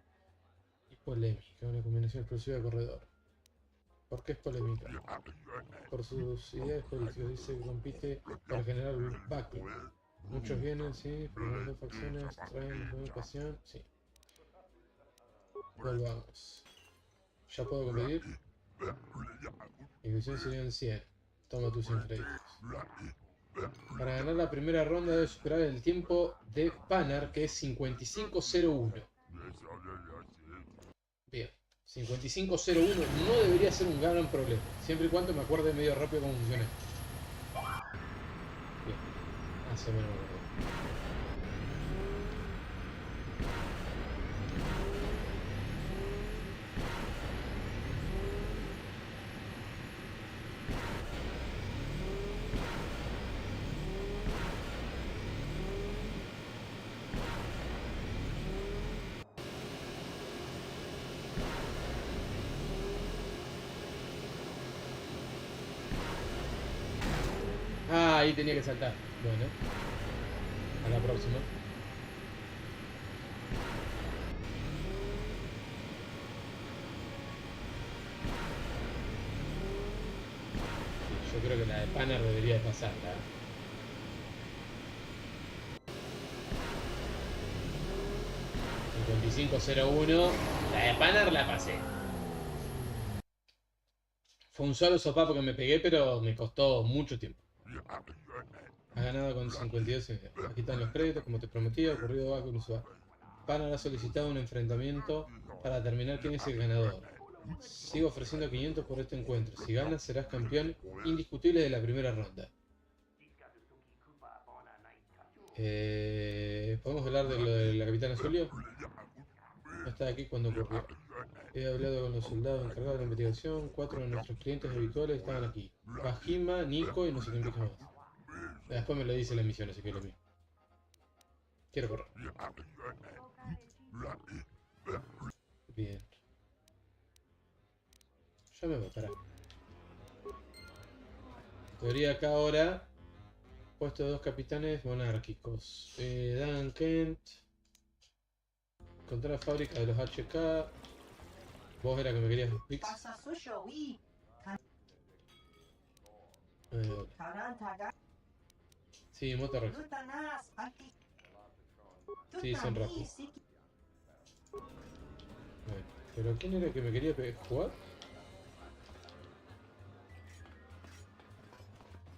y polémica, una combinación explosiva de corredor. ¿Por qué es polémica? Por sus ideas políticas. Dice que compite para generar backlash. Muchos vienen, sí, pero las dos facciones traen la misma pasión, sí. Volvamos. ¿Ya puedo competir? Mi visión serían 100. Toma tus 100 créditos. Para ganar la primera ronda debes superar el tiempo de Panner, que es 55.01. Bien. 55.01 no debería ser un gran problema, siempre y cuando me acuerde medio rápido cómo funciona. Bien, más o menos me acuerdo. Ahí tenía que saltar. Bueno, a la próxima. Sí, yo creo que la de Panner debería de pasarla. 55.01. La de Panner la pasé. Fue un solo sopapo que me pegué, pero me costó mucho tiempo. Ha ganado con 52. Aquí están los créditos, como te prometí, ha ocurrido algo inusual. Panner ha solicitado un enfrentamiento para determinar quién es el ganador. Sigo ofreciendo 500 por este encuentro. Si ganas, serás campeón indiscutible de la primera ronda. ¿Podemos hablar de lo de la capitana Julio? No estaba aquí cuando ocurrió. He hablado con los soldados encargados de la investigación. 4 de nuestros clientes habituales estaban aquí. Bajima, Nico y no sé quién más. Después me lo dice la misión, así que lo mío. Quiero correr. Bien. Ya me voy, pará. Teoría acá ahora. Puesto de 2 capitanes monárquicos. Dan Kent. Encontrar la fábrica de los HK. Vos era que me querías Pix. Sí, moto rápido. Sí, son rápidos. Bueno, pero ¿quién era que me quería jugar?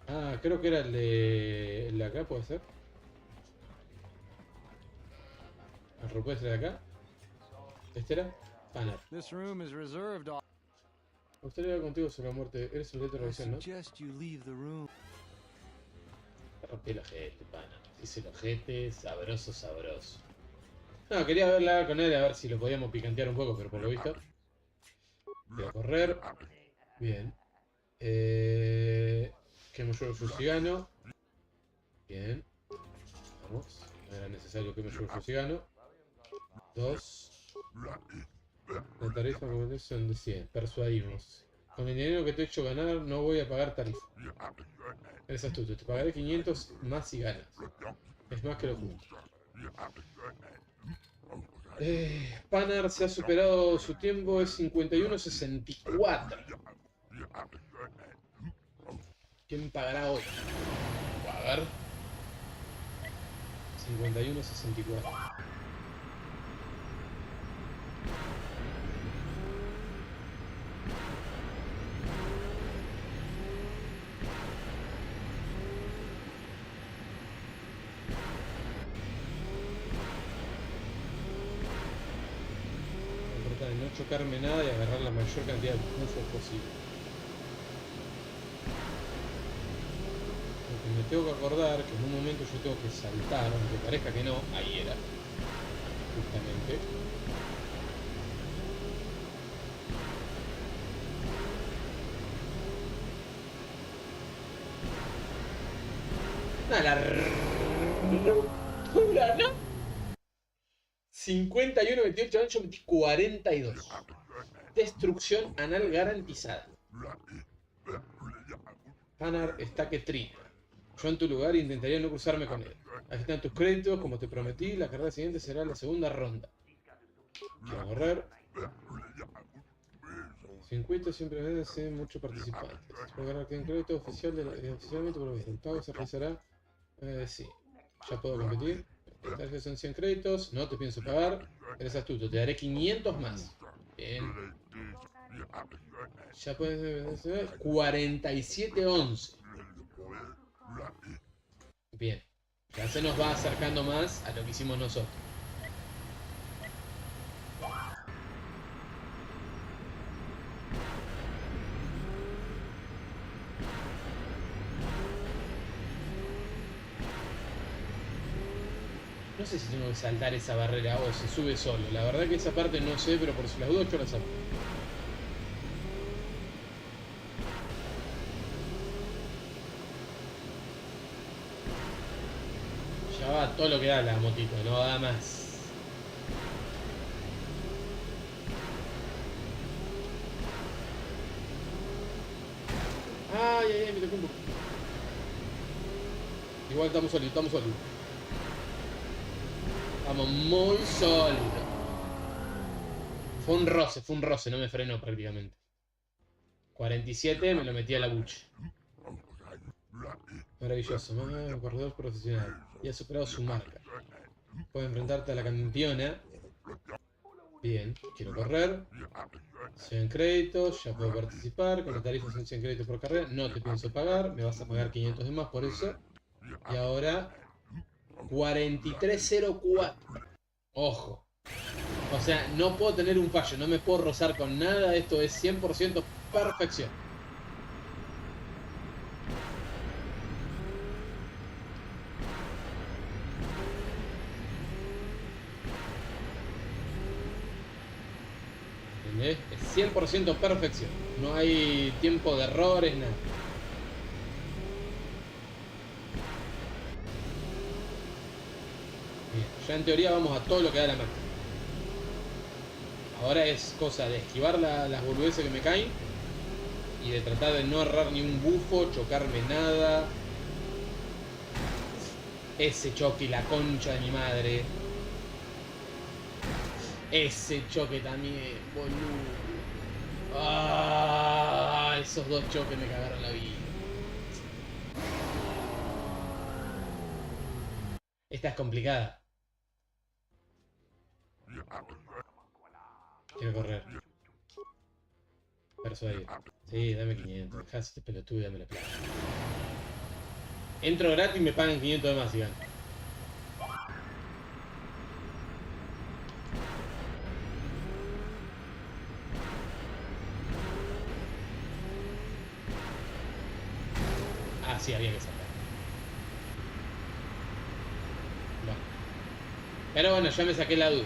Ah, creo que era el de acá, ¿puede ser? ¿El rupestre de acá? ¿Este era? Panner. Me gustaría hablar contigo sobre la muerte. Eres el de revisión, ¿no? Rompí el ojete, Panner. Dice el ojete, sabroso, sabroso. No, quería hablar con él a ver si lo podíamos picantear un poco, pero por lo visto. Voy a correr. Bien. Quemo yo el fusigano. Bien. Vamos. No era necesario que me lleve el fusigano. 2. La tarifa como son de 100. Persuadimos. Con el dinero que te he hecho ganar no voy a pagar tarifa. Eres astuto. Te pagaré 500 más si ganas. Es más que lo justo. Panner se ha superado su tiempo. Es 51.64. ¿Quién pagará hoy? A ver. 51.64. No chocarme nada y agarrar la mayor cantidad de puntos posible. Lo que me tengo que acordar que en un momento yo tengo que saltar, aunque parezca que no, ahí era. Justamente. La no. 51, 28 ancho, 42. Destrucción anal garantizada. Panner está que trina. Yo en tu lugar intentaría no cruzarme con él. Aquí están tus créditos, como te prometí. La carrera siguiente será la segunda ronda. Quiero correr. Circuito siempre merece muchos participantes. Puedo ganar que en crédito oficial oficialmente por lo visto. El pago se realizará. Sí. Ya puedo competir. Estas son 100 créditos, no te pienso pagar. Eres astuto, te daré 500 más. Bien. Ya puedes 47.11. Bien. Ya se nos va acercando más a lo que hicimos nosotros. No sé si tengo que saltar esa barrera o se sube solo. La verdad que esa parte no sé, pero por si las dudas yo la salto. Ya va todo lo que da la motito, no da más. Ay, ay, ay, me tocó un poco. Igual estamos sólidos, estamos sólidos. Vamos muy sólido. Fue un roce, no me frenó prácticamente. 47 me lo metí a la bucha. Maravilloso, un corredor profesional. Y ha superado su marca. Puedes enfrentarte a la campeona. Bien, quiero correr. 100 créditos, ya puedo participar. Con la tarifa son 100 créditos por carrera. No te pienso pagar, me vas a pagar 500 de más por eso. Y ahora 43.04. Ojo. O sea, no puedo tener un fallo, no me puedo rozar con nada, esto es 100% perfección. ¿Entendés? Es 100% perfección, no hay tiempo de errores, nada. Bien, ya en teoría vamos a todo lo que da la mano. Ahora es cosa de esquivar las boludeces que me caen y de tratar de no errar ni un bufo, chocarme nada. Ese choque, la concha de mi madre. Ese choque también, boludo. Ah, esos dos choques me cagaron la vida. Esta es complicada. Quiero correr. Persuadir. Sí, dame 500. Dejá este pelotudo y dame la plata. Entro gratis y me pagan 500 de más, si gano. Ah, sí, había que sacar. Bueno. Pero bueno, ya me saqué la duda.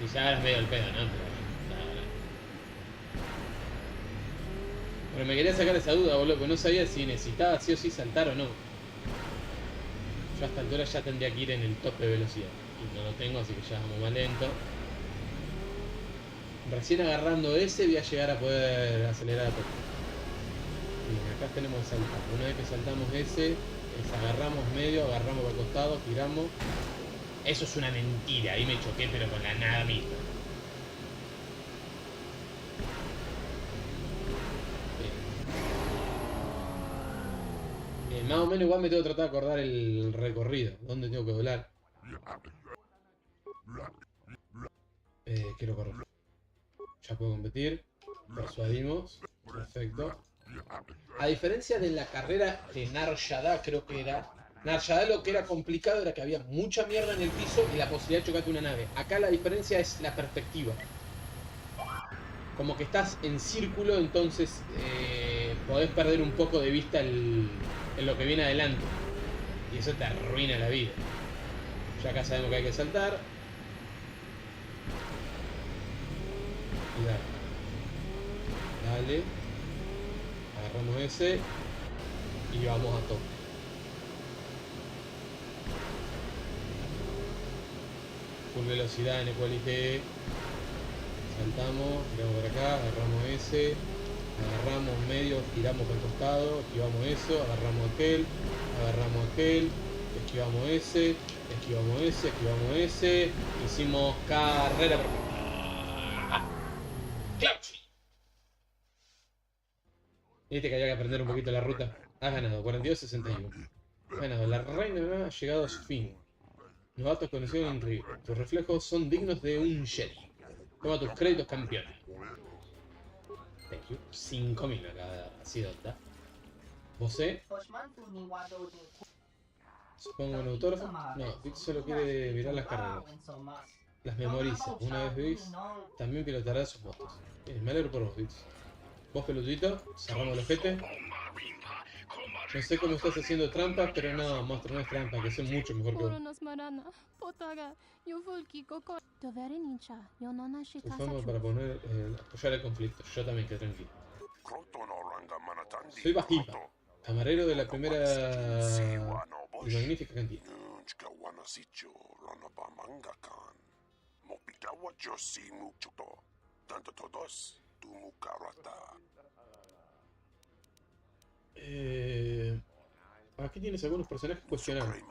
Y ya ahora es medio el pedo, ¿no? Pero me quería sacar esa duda, boludo, porque no sabía si necesitaba sí o sí saltar o no. Yo a esta altura ya tendría que ir en el tope de velocidad. Y no lo tengo, así que ya vamos más lento. Recién agarrando ese voy a llegar a poder acelerar a tope. Bien, acá tenemos que saltar. Una vez que saltamos ese, agarramos medio, agarramos por costado, giramos. Eso es una mentira, ahí me choqué pero con la nada misma. Bien. Más o menos igual me tengo que tratar de acordar el recorrido. ¿Dónde tengo que volar? Quiero correr. Ya puedo competir. Persuadimos. Perfecto. A diferencia de la carrera de Narshada, creo que era... Narshada lo que era complicado era que había mucha mierda en el piso y la posibilidad de chocarte una nave. Acá la diferencia es la perspectiva. Como que estás en círculo, entonces podés perder un poco de vista en lo que viene adelante. Y eso te arruina la vida. Ya acá sabemos que hay que saltar. Y dale. Dale. Agarramos ese. Y vamos a tope. Full velocidad en equalité. Saltamos, tiramos por acá, agarramos ese, agarramos medio, giramos por el costado, esquivamos eso, agarramos aquel, esquivamos ese, esquivamos ese, esquivamos ese, hicimos carrera perfecta. Viste que había que aprender un poquito la ruta. Has ganado, 42-61. Has ganado, la reina ha llegado a su fin. Novatos conocidos increíble. Tus reflejos son dignos de un Jedi. Toma tus créditos, campeón. Thank you. 5.000 acá, así de onda. ¿Vosé? Supongo un autógrafo. No, Vic solo quiere mirar las carreras. Las memoriza. Una vez Vic, también pilotará sus motos. Bien, me alegro por vos, Vic. Vos, pelotudito, cerramos el ojete. No sé cómo estás haciendo trampas, pero no, monstruo, no es trampa, que soy mucho mejor que vos. Usamos para poner, apoyar el conflicto. Yo también quedo tranquilo. Soy Bajimpa, camarero de la primera y magnífica cantina. Aquí tienes algunos personajes cuestionables.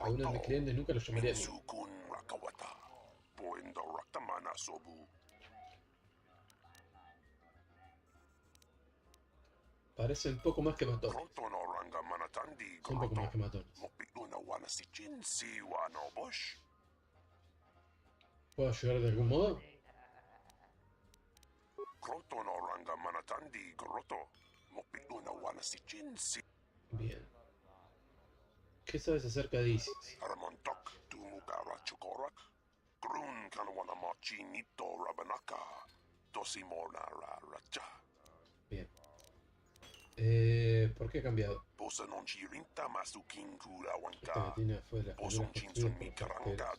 A uno de mis clientes nunca los llamaría así. Parece un poco más que matones. Son un poco más que matones. ¿Puedo ayudar de algún modo? Bien. ¿Qué sabes acerca de ISIS? Bien. ¿Por qué ha cambiado? Esta que tiene afuera las figuras construidas.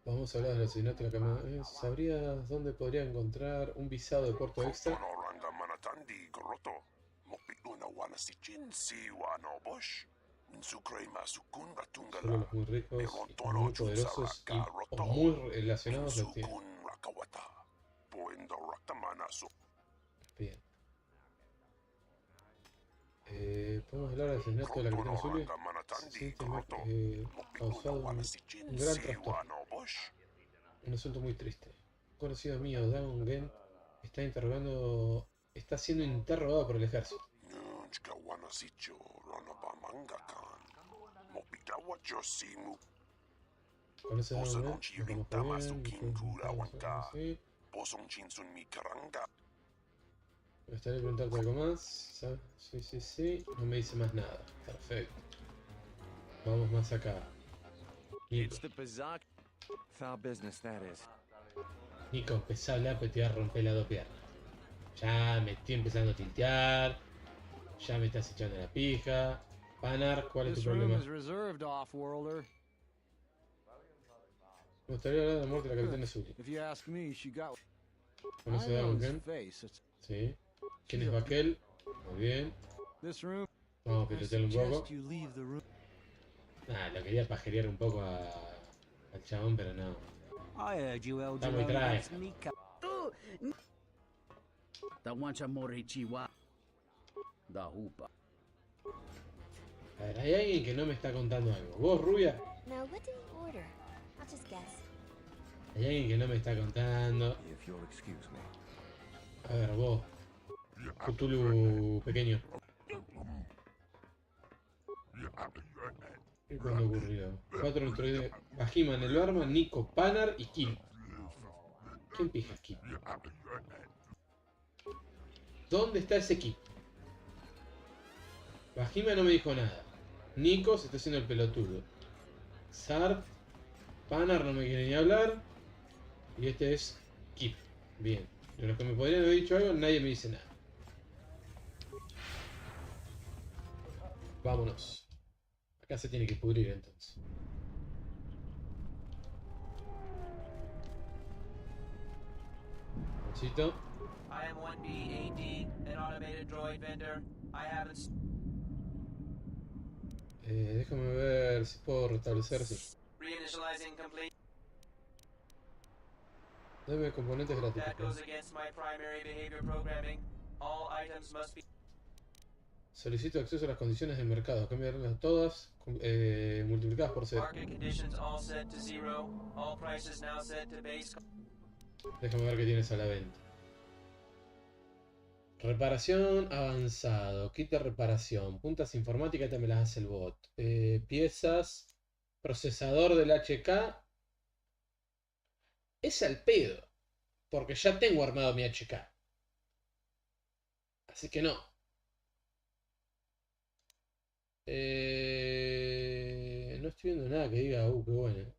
Vamos a hablar del asesinato de la cama. ¿Sabrías dónde podría encontrar un visado de puerto extra? Solo los muy ricos y muy poderosos o muy relacionados los tienen. Bien. ¿Podemos hablar del asesinato de la capitana Zulia? Sí, causado un gran trastorno. Un asunto muy triste. Un conocido mío, Dagon está siendo interrogado por el ejército. ¿Conoces a Dagon? Me gustaría preguntarte algo más. Sí. No me dice más nada. Perfecto. Vamos más acá. Nico. Nico, empezá a hablar, pero te voy a romper las dos piernas. Ya me estoy empezando a tiltear. Ya me estás echando la pija. Panar, ¿cuál es tu problema? Me gustaría hablar de la muerte de la capitana Zulia. ¿Conoces a Dagon? Sí. ¿Quién es Baquel? Muy bien. Vamos a pilotearlo un poco. Lo quería pajerear un poco al chabón, pero no. Está muy traje. A ver, hay alguien que no me está contando algo. ¿Vos, rubia? Hay alguien que no me está contando. A ver, vos. Cthulhu pequeño. ¿Y cuándo ocurrió? 4 neutroides. Bajiman, el Barman, Nico, Panar y Kim. ¿Quién pija es Kim? ¿Dónde está ese Kim? Bajima no me dijo nada. Nico se está haciendo el pelotudo. Darth, Panar no me quiere ni hablar. Y este es Kim. Bien. De los que me podrían haber dicho algo, nadie me dice nada. Vámonos. Acá se tiene que pudrir entonces. Bolsito. Déjame ver si puedo restablecer, sí. Dame componentes gratis. Solicito acceso a las condiciones del mercado. Cambiarlas todas multiplicadas por 0. Déjame ver qué tienes a la venta. Reparación avanzado. Kit de reparación. Puntas informáticas, te me las hace el bot. Piezas. Procesador del HK. Es al pedo. Porque ya tengo armado mi HK. Así que no. No estoy viendo nada que diga, qué bueno.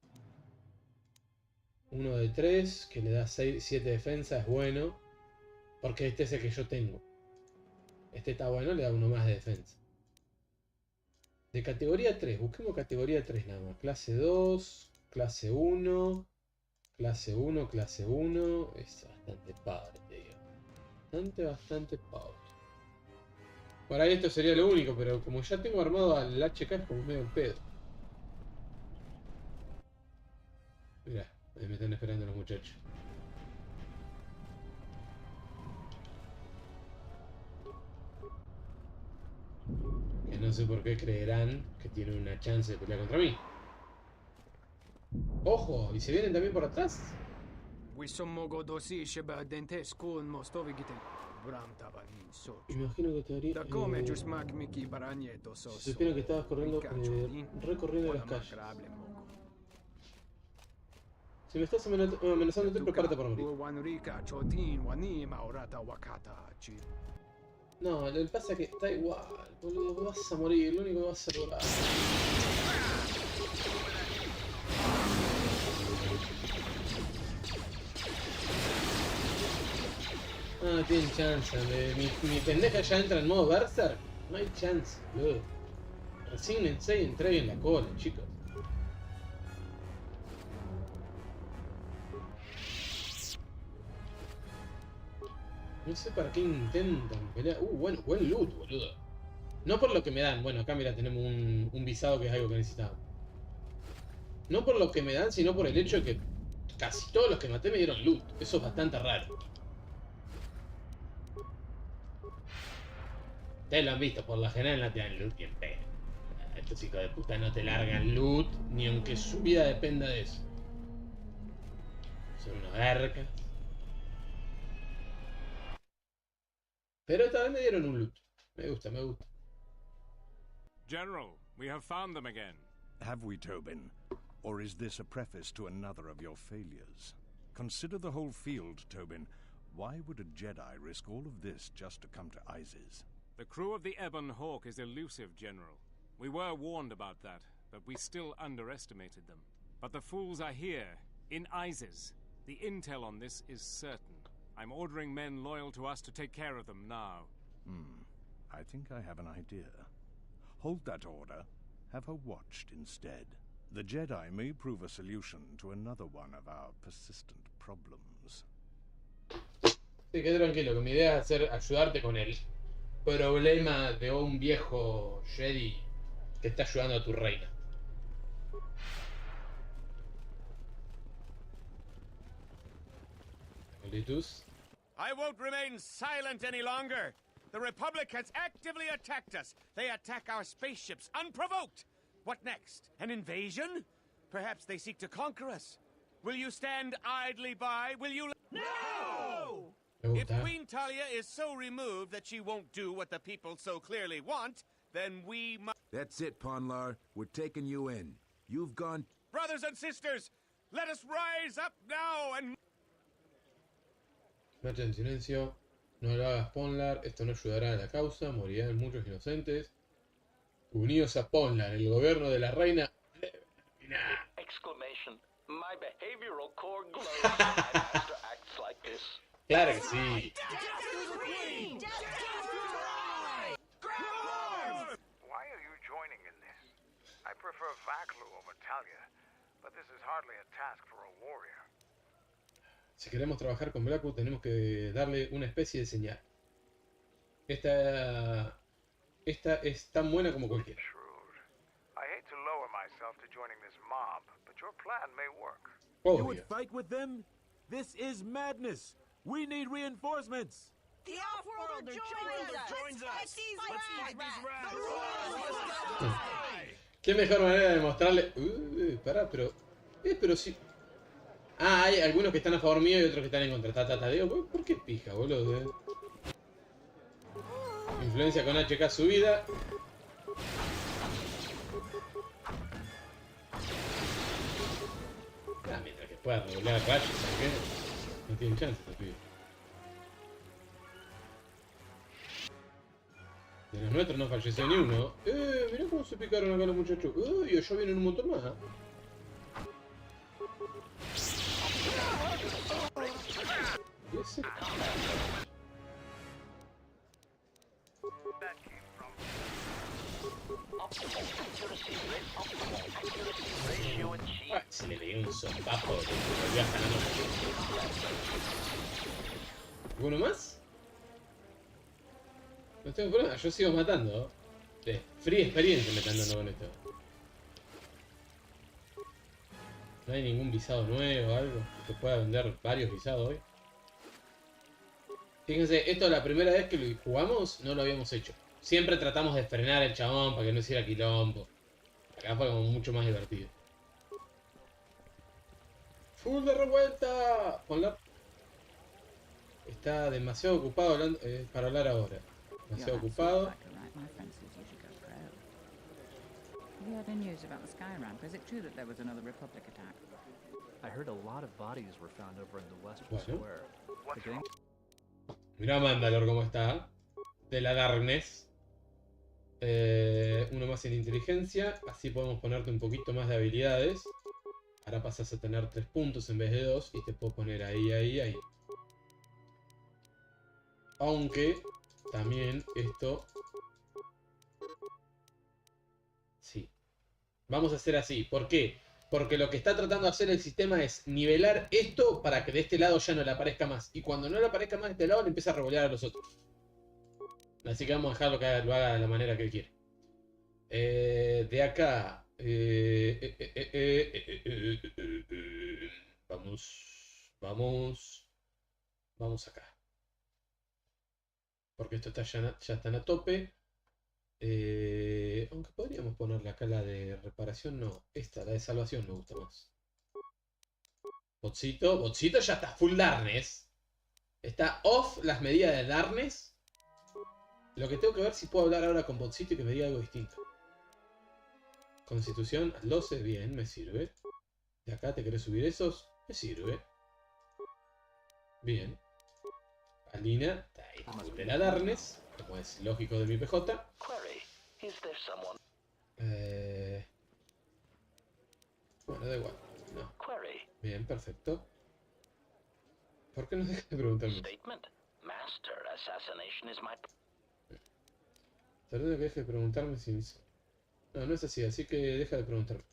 1 de 3, que le da 7 defensa, es bueno. Porque este es el que yo tengo. Este está bueno, le da 1 más de defensa. De categoría 3, busquemos categoría 3 nada más. Clase 2, clase 1, clase 1, clase 1. Es bastante pobre, te digo. Bastante pobre. Por ahí esto sería lo único, pero como ya tengo armado al HK es como medio el pedo. Mirá, ahí me están esperando los muchachos. Que no sé por qué creerán que tienen una chance de pelear contra mí. ¡Ojo! ¿Y se vienen también por atrás? Imagino que te haría... Se supone que estabas recorriendo las calles. Si me estás amenazando, te prepárate para morir. No, lo que pasa es que está igual, boludo. Vas a morir, lo único que vas a lograr. No, no tienen chance. Mi pendeja ya entra en modo Berserk. No hay chance, boludo. Resígnense y entreguen la cola, chicos. No sé para qué intentan pelear. Bueno, buen loot, boludo. No por lo que me dan. Bueno, acá mira, tenemos un visado que es algo que necesitaba. No por lo que me dan, sino por el hecho de que casi todos los que maté me dieron loot. Eso es bastante raro. Ustedes lo han visto, por lo general no te dan loot bien pedo. Estos hijos de puta no te largan loot, ni aunque su vida dependa de eso. Son unos garcas. Pero esta vez me dieron un loot. Me gusta, me gusta. General, we have found them again. Have we, Tobin? Or is this a preface to another of your failures? Consider the whole field, Tobin. Why would a Jedi risk all of this just to come to Isis? The crew of the Ebon Hawk is elusive, General. We were warned about that, but we still underestimated them. But the fools are here, in Isis. The intel on this is certain. I'm ordering men loyal to us to take care of them now. I think I have an idea. Hold that order. Have her watched instead. The Jedi may prove a solution to another one of our persistent problems. Sí, quédate tranquilo, que mi idea es ayudarte con el problema de un viejo Jedi que está ayudando a tu reina. Litus. I won't remain silent any longer. The Republic has actively attacked us. They attack our spaceships unprovoked. What next? An invasion? Perhaps they seek to conquer us. Will you stand idly by? Will you... No! If Queen Talia is so removed that she won't do what the people so clearly want, then we must... That's it, Ponlar. We're taking you in. You've gone... Brothers and sisters, let us rise up now and... Marcha en silencio. No lo hagas, Ponlar. Esto no ayudará a la causa. Morirán muchos inocentes. Unidos a Ponlar, el gobierno de la reina. Exclamation. My behavioral core glows when my master acts like this. Claro que sí. Why are you joining in this? I prefer Vaklu over Talia, but this is hardly a task for a warrior. Si queremos trabajar con Blackwood tenemos que darle una especie de señal. Esta es tan buena como cualquiera. I hate to lower myself to joining this mob, but your plan may work. Obvio. You would fight with them? This is madness. We need reinforcements. The Off-Worlder joins us. Let's fight these rats. Qué mejor manera de mostrarle. Pará, pero sí. Ah, hay algunos que están a favor mío y otros que están en contra. Digo, ¿por qué pija, boludo? Influencia con HK subida. Mientras que pueda regular rayos, ¿sabes qué? No tienen chance estos pibes. De los nuestros no falleció ni uno. Mirá cómo se picaron acá los muchachos. Y allá vienen un montón más. Ese... se le dio un sopapo que volvió a ganar. ¿Alguno más? No tengo problema, yo sigo matando. Free experiencia me están dando con esto. No hay ningún visado nuevo o algo que pueda vender varios visados hoy. Fíjense, esto es la primera vez que lo jugamos, no lo habíamos hecho. Siempre tratamos de frenar el chabón para que no hiciera quilombo. Acá fue como mucho más divertido. ¡Full de revuelta! Ponla. Está demasiado ocupado hablando, para hablar ahora. Demasiado ocupado. Have you heard any news about the Sky Ramp? Is it true that there was another Republic attack? I heard a lot of bodies were found over in the Western Square. Mirá Mandalor cómo está. de la Darkness. Uno más en inteligencia. Así podemos ponerte un poquito más de habilidades. Ahora pasas a tener 3 puntos en vez de 2. Y te puedo poner ahí, ahí, ahí. Aunque también esto... Sí. Vamos a hacer así. ¿Por qué? Porque lo que está tratando de hacer el sistema es nivelar esto para que de este lado ya no le aparezca más. Y cuando no le aparezca más de este lado, le empieza a revolear a los otros. Así que vamos a dejarlo que lo haga de la manera que él quiere. De acá... Vamos acá. Porque esto está ya están a tope. Aunque podríamos ponerle acá la de reparación. No, esta, la de salvación me gusta más. Botcito ya está full darkness. Está off las medidas de darkness. Lo que tengo que ver si puedo hablar ahora con Botcito y que me diga algo distinto. Constitución al 12, bien, me sirve. De acá te querés subir esos, me sirve. Bien. Alina, está ahí de la darkness, como es lógico de mi PJ. Bueno, da igual. No. Bien, perfecto. ¿Por qué no dejas de preguntarme? Tal vez que deje de preguntarme si... No, no es así, así que deja de preguntarme.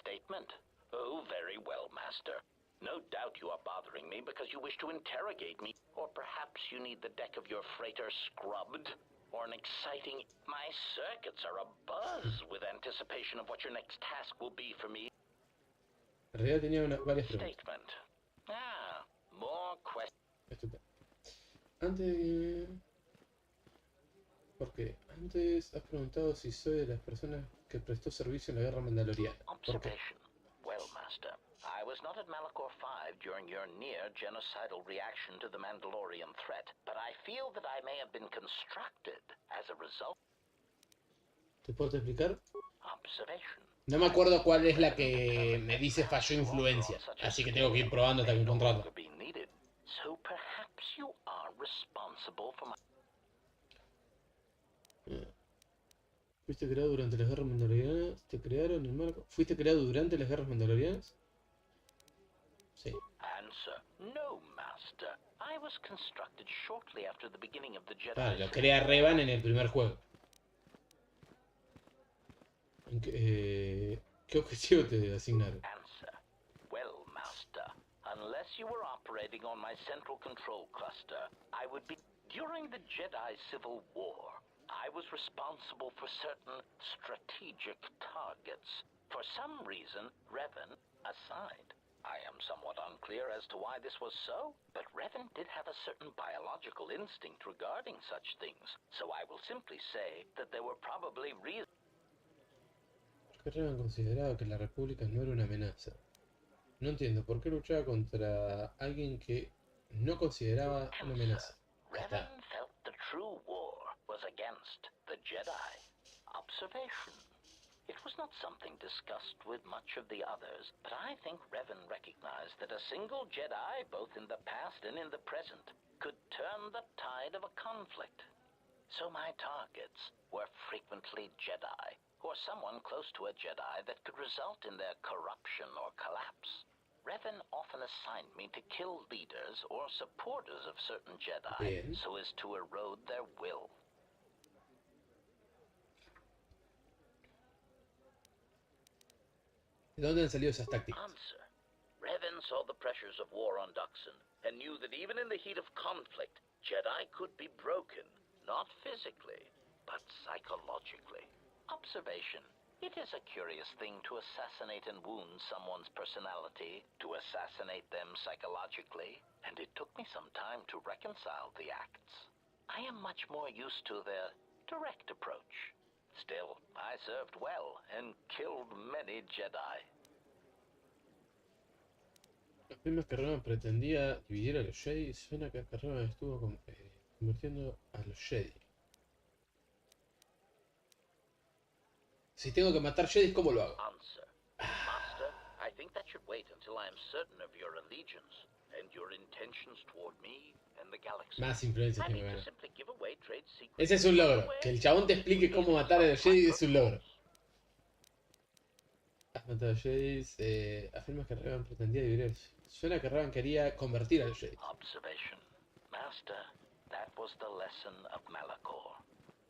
Statement. Oh, very well, Master. No doubt you are bothering me because you wish to interrogate me, or perhaps you need the deck of your freighter scrubbed, or an exciting... My circuits are abuzz with anticipation of what your next task will be for me. En realidad tenía varias preguntas. Statement. Ah, more questions. Estupendo. Antes... Porque antes has preguntado si soy de las personas que prestó servicio en la guerra mandaloriana. ¿Por qué? Well, Master, I was not at Malachor 5 during your near-genocidal reaction to the Mandalorian threat, but I feel that I may have been constructed as a result. ¿Te puedo explicar? Observation. No me acuerdo cuál es la que me dice falló influencia, así que tengo que ir probando hasta que encontrarla. So perhaps you are responsible for my... ¿Fuiste creado durante las guerras mandalorianas? ¿Te crearon en Malachor? ¿Fuiste creado durante las guerras mandalorianas? Sí. Answer. No, Master. I was constructed shortly after the beginning of the Jedi. Claro, lo crea Revan en el primer juego. ¿Qué objetivo te asignaron? Answer. Well, Master, unless you were operating on my central control cluster, I would be... During the Jedi Civil War, I was responsible for certain strategic targets. For some reason, Revan assigned. I am somewhat unclear as to why this was so, but Revan did have a certain biological instinct regarding such things, so I will simply say that there were probably reasons. ¿Por qué Revan consideraba que la República no era una amenaza? No entiendo, ¿por qué luchaba contra alguien que no consideraba una amenaza? Revan felt the true war was against the Jedi. Observation. It was not something discussed with much of the others, but I think Revan recognized that a single Jedi, both in the past and in the present, could turn the tide of a conflict. So my targets were frequently Jedi, or someone close to a Jedi that could result in their corruption or collapse. Revan often assigned me to kill leaders or supporters of certain Jedi, so as to erode their will. ¿De dónde han salido esas tácticas? Answer. Revan saw the pressures of war on Duxon, and knew that even in the heat of conflict, Jedi could be broken, not physically, but psychologically. Observation. It is a curious thing to assassinate and wound someone's personality, to assassinate them psychologically, and it took me some time to reconcile the acts. I am much more used to the direct approach. Still, I served well and killed many Jedi. Afirmas que Revan pretendía dividir a los Jedi. Suena que Revan estuvo convirtiendo a los Jedi. Si tengo que matar Jedi, ¿cómo lo hago? Answer. Master, I think that should wait until I am certain of your allegiance. and your intentions toward me and the galaxy. Más influencias I que me mean to ganan. simply give away trade secrets. Ese es un logro. Que el chabón te explique cómo matar a los Jedi es un logro. Has matado a los Jedi. Afirmas que Revan pretendía dividir. Suena que Revan quería convertir a los Jedi. Observation. Master, that was the lesson of Malachor.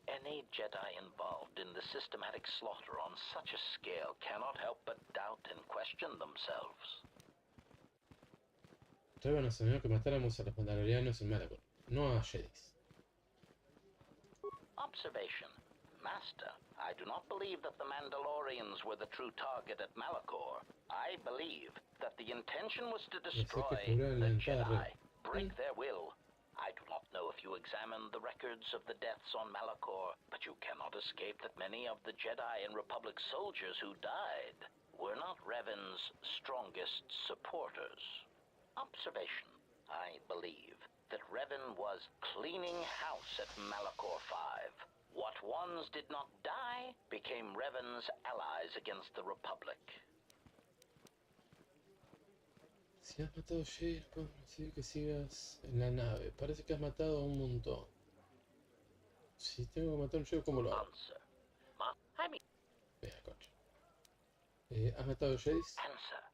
Any Jedi involved in the systematic slaughter on such a scale cannot help but doubt and question themselves. Revan nos enseñó que matáramos a los mandalorianos en Malachor, no a Jedis. Observation. Master, I do not believe that the Mandalorians were the true target at Malachor. I believe that the intention was to destroy the Jedi, break their will. I do not know if you examined the records of the deaths on Malachor, but you cannot escape that many of the Jedi and Republic soldiers who died were not Revan's strongest supporters. Observation. I believe that Revan was cleaning house at Malachor 5. What ones did not die became Revan's allies against the Republic. Si has matado a Jedi, puedo decir que sigas en la nave. Parece que has matado a un montón. Si tengo que matar a un Jedi, ¿cómo lo hago? Vea, coche. ¿Has matado a Jedis? Answer.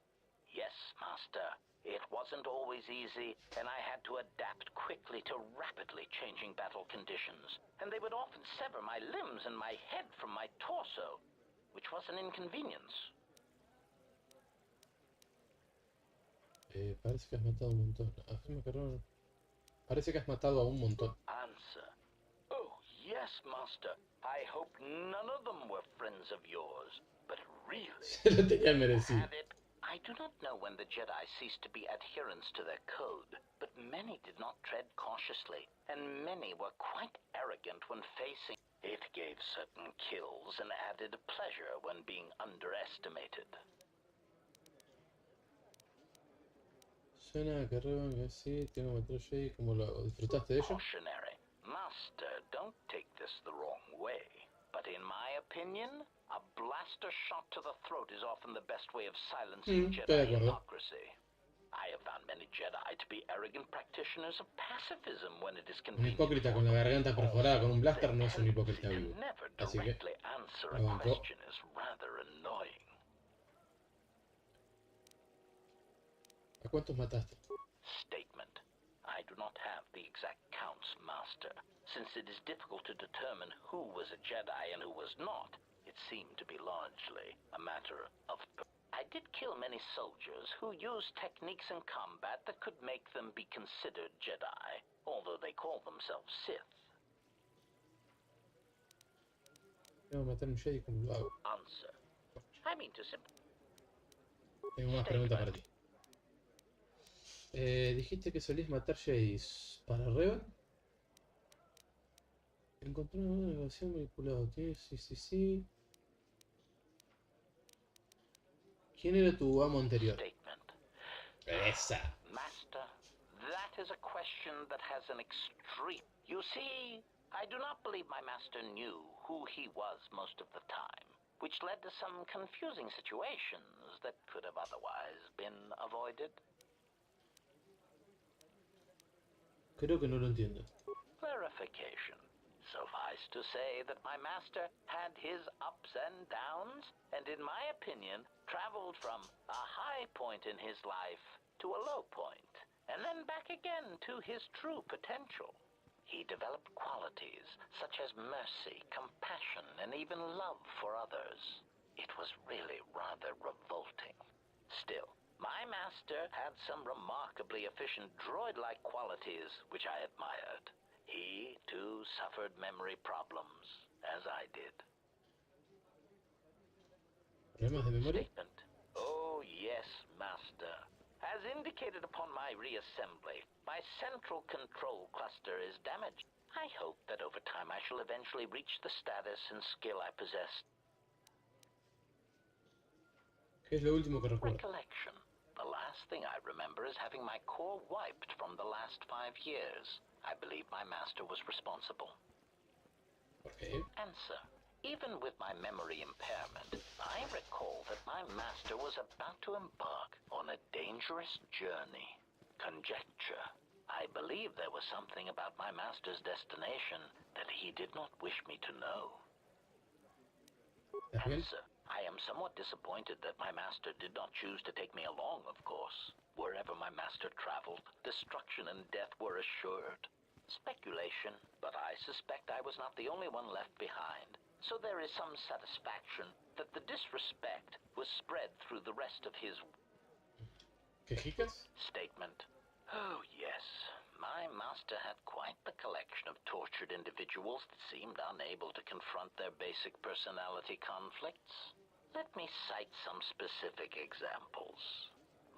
Yes, Master. It wasn't always easy, and I had to adapt quickly to rapidly changing battle conditions. And they would often sever my limbs and my head from my torso, which was an inconvenience. Parece que has matado un montón. Afirma que Revan... Parece que has matado a un montón. Answer. Oh, yes, Master. I hope none of them were friends of yours, but really... Se lo tenían merecido. I do not know when the Jedi ceased to be adherents to their code, but many did not tread cautiously, and many were quite arrogant when facing. It gave certain kills and added pleasure when being underestimated. Suena que Revan que sí, tengo que matar a Jedi, ¿cómo lo hago? ¿Disfrutaste de ello? Cautionary. Master, don't take this the wrong way, but in my opinion, a blaster shot to the throat is often the best way of silencing Jedi hypocrisy. I have found many Jedi to be arrogant practitioners of pacifism when it is Un convenient. hipócrita con la garganta perforada con un blaster no es un hipócrita vivo. Así que... Answer a question is rather annoying. ¿A cuántos mataste? Statement. I do not have the exact counts, Master. Since it is difficult to determine who was a Jedi and who was not, it seemed to be largely a matter of... I did kill many soldiers who used techniques in combat that could make them be considered Jedi, although they call themselves Sith. Tengo que matar a un Jedi, ¿cómo lo hago? Answer. I mean to simply... Tengo más preguntas para ti. Dijiste que solías matar Jedis. ¿Para Revan? Encontré una negociación manipulada. Sí. ¿Quién era tu amo anterior? Esa. Master, that is a question that has an extreme... You see, I do not believe my master knew who he was most of the time, which led to some confusing situations that could have otherwise been avoided. Creo que no lo entiendo. Clarification. Suffice to say that my master had his ups and downs, and in my opinion, traveled from a high point in his life to a low point, and then back again to his true potential. He developed qualities such as mercy, compassion, and even love for others. It was really rather revolting. Still, my master had some remarkably efficient droid-like qualities which I admired. He, too, suffered memory problems, as I did. ¿Problemas de memoria? Statement. Oh, yes, master. As indicated upon my reassembly, my central control cluster is damaged. I hope that over time I shall eventually reach the status and skill I possess. ¿Qué es lo último que recuerdo? Recollection. The last thing I remember is having my core wiped from the last 5 years. I believe my master was responsible. Okay. Answer. Even with my memory impairment, I recall that my master was about to embark on a dangerous journey. Conjecture. I believe there was something about my master's destination that he did not wish me to know. Answer. I am somewhat disappointed that my master did not choose to take me along, of course. Wherever my master traveled, destruction and death were assured. Speculation, but I suspect I was not the only one left behind. So there is some satisfaction that the disrespect was spread through the rest of his statement. Oh, yes. My master had quite the collection of tortured individuals that seemed unable to confront their basic personality conflicts. Let me cite some specific examples.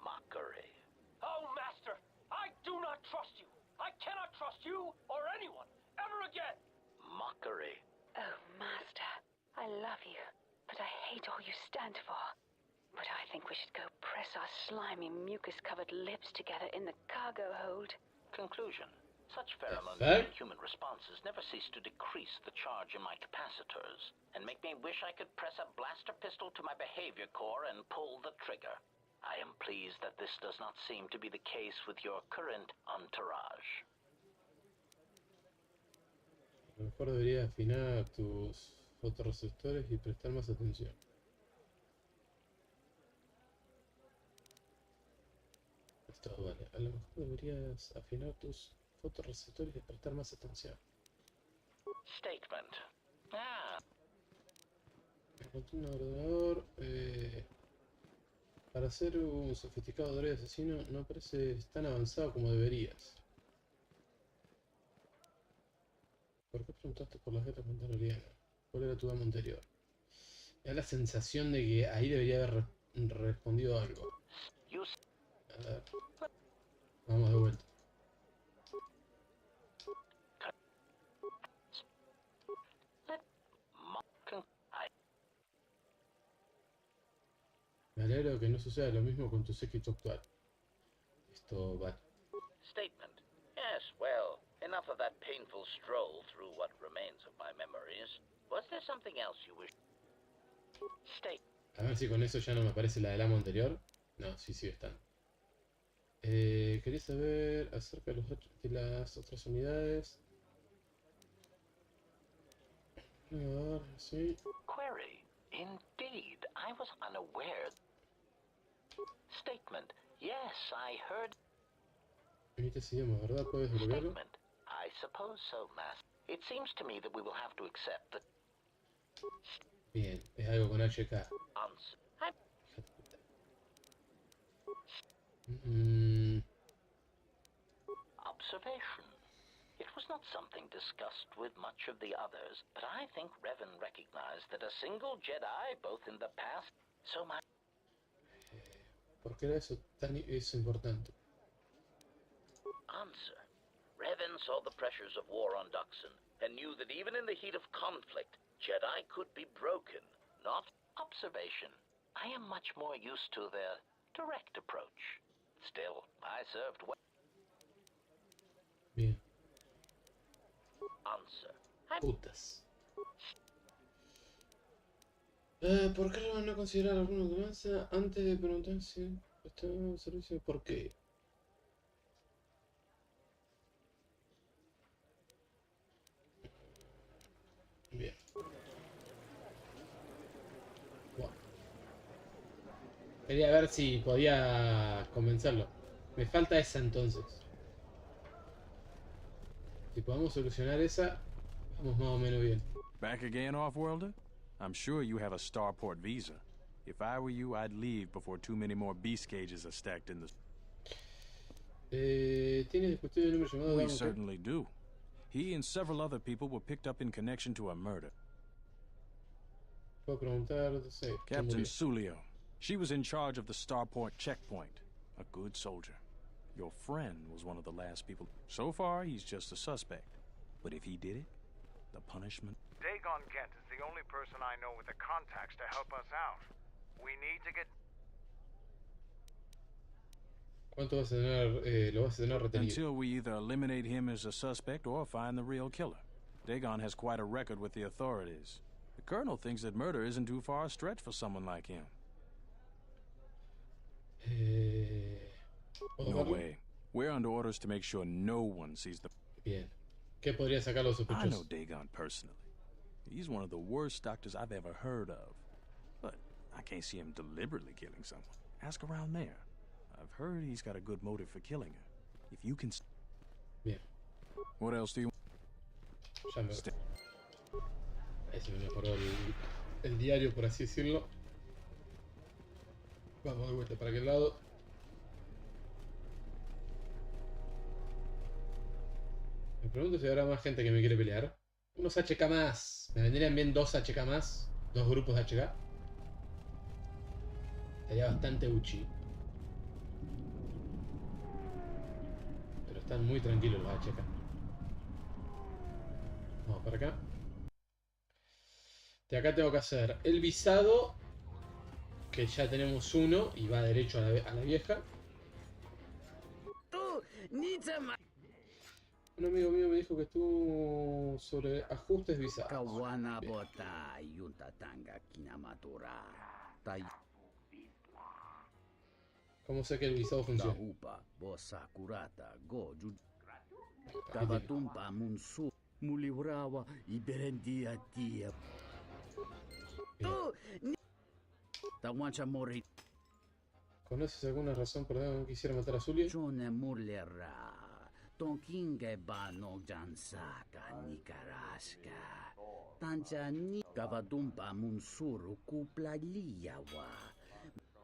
Mockery. Oh, Master! I do not trust you! I cannot trust you or anyone ever again! Mockery. Oh, Master, I love you, but I hate all you stand for. But I think we should go press our slimy, mucus-covered lips together in the cargo hold. Conclusion. Such pheromone human responses never cease to decrease the charge in my capacitors, and make me wish I could press a blaster pistol to my behavior core and pull the trigger. I am pleased that this does not seem to be the case with your current entourage. A lo mejor deberías afinar tus fotorreceptores y prestar más atención. Esto vale. A lo mejor deberías afinar tus fotorreceptores y prestar más atención. Statement. Encontré un ordenador. Para ser un sofisticado droide asesino no pareces tan avanzado como deberías. ¿Por qué preguntaste por las guerras mandalorianas? ¿Cuál era tu gama anterior? Me da la sensación de que ahí debería haber respondido algo. A ver. Vamos de vuelta. Me alegro que no suceda lo mismo con tu séquito actual. Esto vale. Statement. Yes, well, enough of that painful stroll through what remains of my memories. Was there something else you wish? State. A ver si con eso ya no me aparece la del amo anterior. No, sí sigue estando. Quería saber acerca de las otras unidades. Sí. Query. Indeed, I was unaware. Statement. Yes, I heard. Emites idiomas, ¿verdad? ¿Puedes devolverlo? Statement. I suppose so, Master. It seems to me that we will have to accept that. Bien, es algo con HK. Answer. Observation. It was not something discussed with much of the others, but I think Revan recognized that a single Jedi, both in the past, so much. ¿Por qué era eso tan importante? Answer. Revan saw the pressures of war on Duxon, and knew that even in the heat of conflict, Jedi could be broken, not observation. I am much more used to their direct approach. Still, I served well. Bien. Answer. Putas. ¿Por qué no considerar alguna amenaza antes de preguntar si está en servicio? ¿Por qué? Bien. Bueno. Quería ver si podía convencerlo. Me falta esa entonces. Si podemos solucionar esa, vamos más o menos bien. Back again, Off-Worlder? I'm sure you have a starport visa. If I were you, I'd leave before too many more beast cages are stacked in the... ¿Tienes dispositivo de número llamado? We certainly do. He and several other people were picked up in connection to a murder. Puedo preguntar, no sé. Captain Sulio. She was in charge of the starport checkpoint. A good soldier. Your friend was one of the last people. So far, he's just a suspect. But if he did it, the punishment... Dagon Kent is the only person I know with the contacts to help us out. We need to get... ¿Cuánto vas a tener, lo vas a tener retenido? Until we either eliminate him as a suspect or find the real killer. Dagon has quite a record with the authorities. The Colonel thinks that murder isn't too far a stretch for someone like him. No way. We're under orders to make sure no one sees the... Bien. ¿Qué podría sacar los I know sospechosos? Dagon personally. He's one of the worst doctors I've ever heard of. But I can't see him deliberately killing someone. Ask around there. I've heard he's got a good motive for killing her. If you can... Bien. What else do you... Ya me... Ahí se me mejoró el diario, por así decirlo. Vamos de vuelta para aquel lado. Me pregunto si habrá más gente que me quiere pelear. Unos HK más. Me vendrían bien 2 HK más. 2 grupos de HK. Estaría bastante uchi. Pero están muy tranquilos los HK. Vamos para acá. De acá tengo que hacer el visado. Que ya tenemos uno. Y va derecho a la vieja. Un amigo mío me dijo que estuvo sobre ajustes visados. ¿Cómo sé que el visado funciona? ¿Conoces alguna razón por la que no quisiera matar a Zulia? Tonkinge bano jansaka nikaraska. Tanjani kavadumpa munsuru kupla liyawa.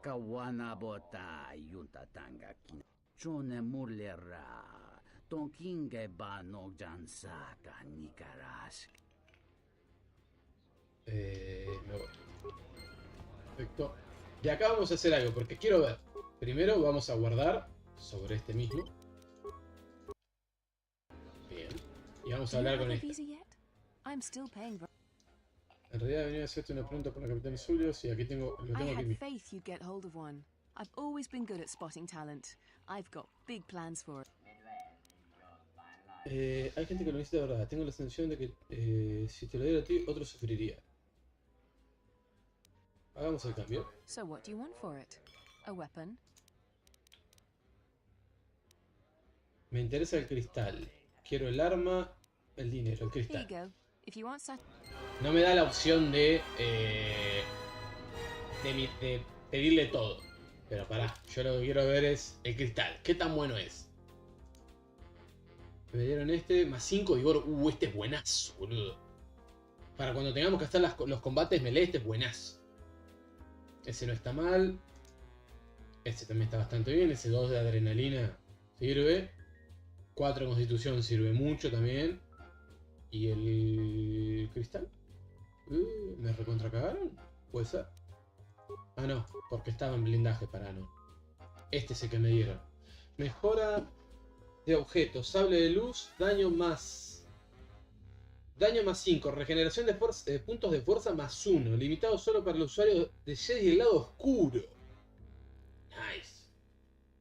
Kawana bota yunta tanga kina. Chone murlera. Tonkinge bano jansaka nikaraska. Me voy. Perfecto. De acá vamos a hacer algo porque quiero ver. Primero vamos a guardar sobre este mismo. Y vamos a hablar con esta. En realidad venía a hacerte una pregunta por la capitana Zulio. Sí, aquí tengo, lo tengo aquí mismo. Hay gente que lo necesita de verdad. Tengo la sensación de que si te lo diera a ti, otro sufriría. Hagamos el cambio. Me interesa el cristal. Quiero el arma, el dinero, el cristal. No me da la opción de pedirle todo. Pero pará, yo lo que quiero ver es el cristal. ¿Qué tan bueno es? Me dieron este, más 5 vigor. Este es buenazo, boludo. Para cuando tengamos que hacer los combates, melee, este es buenazo. Ese no está mal. Este también está bastante bien. Ese 2 de adrenalina sirve. 4 de constitución sirve mucho también. ¿Y el cristal? ¿Me recontracagaron? ¿Puede ser? Ah, no, porque estaba en blindaje para no. Este es el que me dieron. Mejora de objetos, sable de luz, daño más 5, regeneración de puntos de fuerza más 1, limitado solo para el usuario de Jedi del lado oscuro. Nice.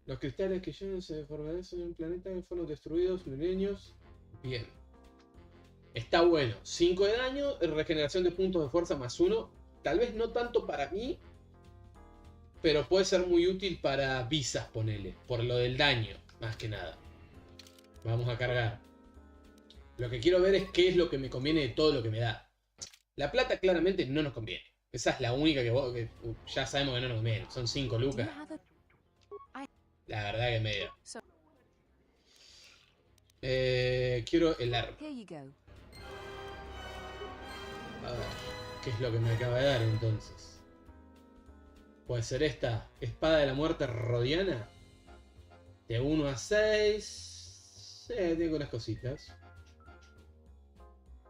Los cristales que llenan se fortalecen en un planeta que fueron destruidos milenios. Bien. Está bueno. 5 de daño, regeneración de puntos de fuerza más 1. Tal vez no tanto para mí, pero puede ser muy útil para visas, ponele. Por lo del daño, más que nada. Vamos a cargar. Lo que quiero ver es qué es lo que me conviene de todo lo que me da. La plata claramente no nos conviene. Esa es la única que ya sabemos que no nos conviene. Son 5 lucas. La verdad que medio. Quiero el arma. A ver, ¿qué es lo que me acaba de dar entonces? Puede ser esta espada de la muerte rodiana. De 1 a 6. Tengo unas cositas.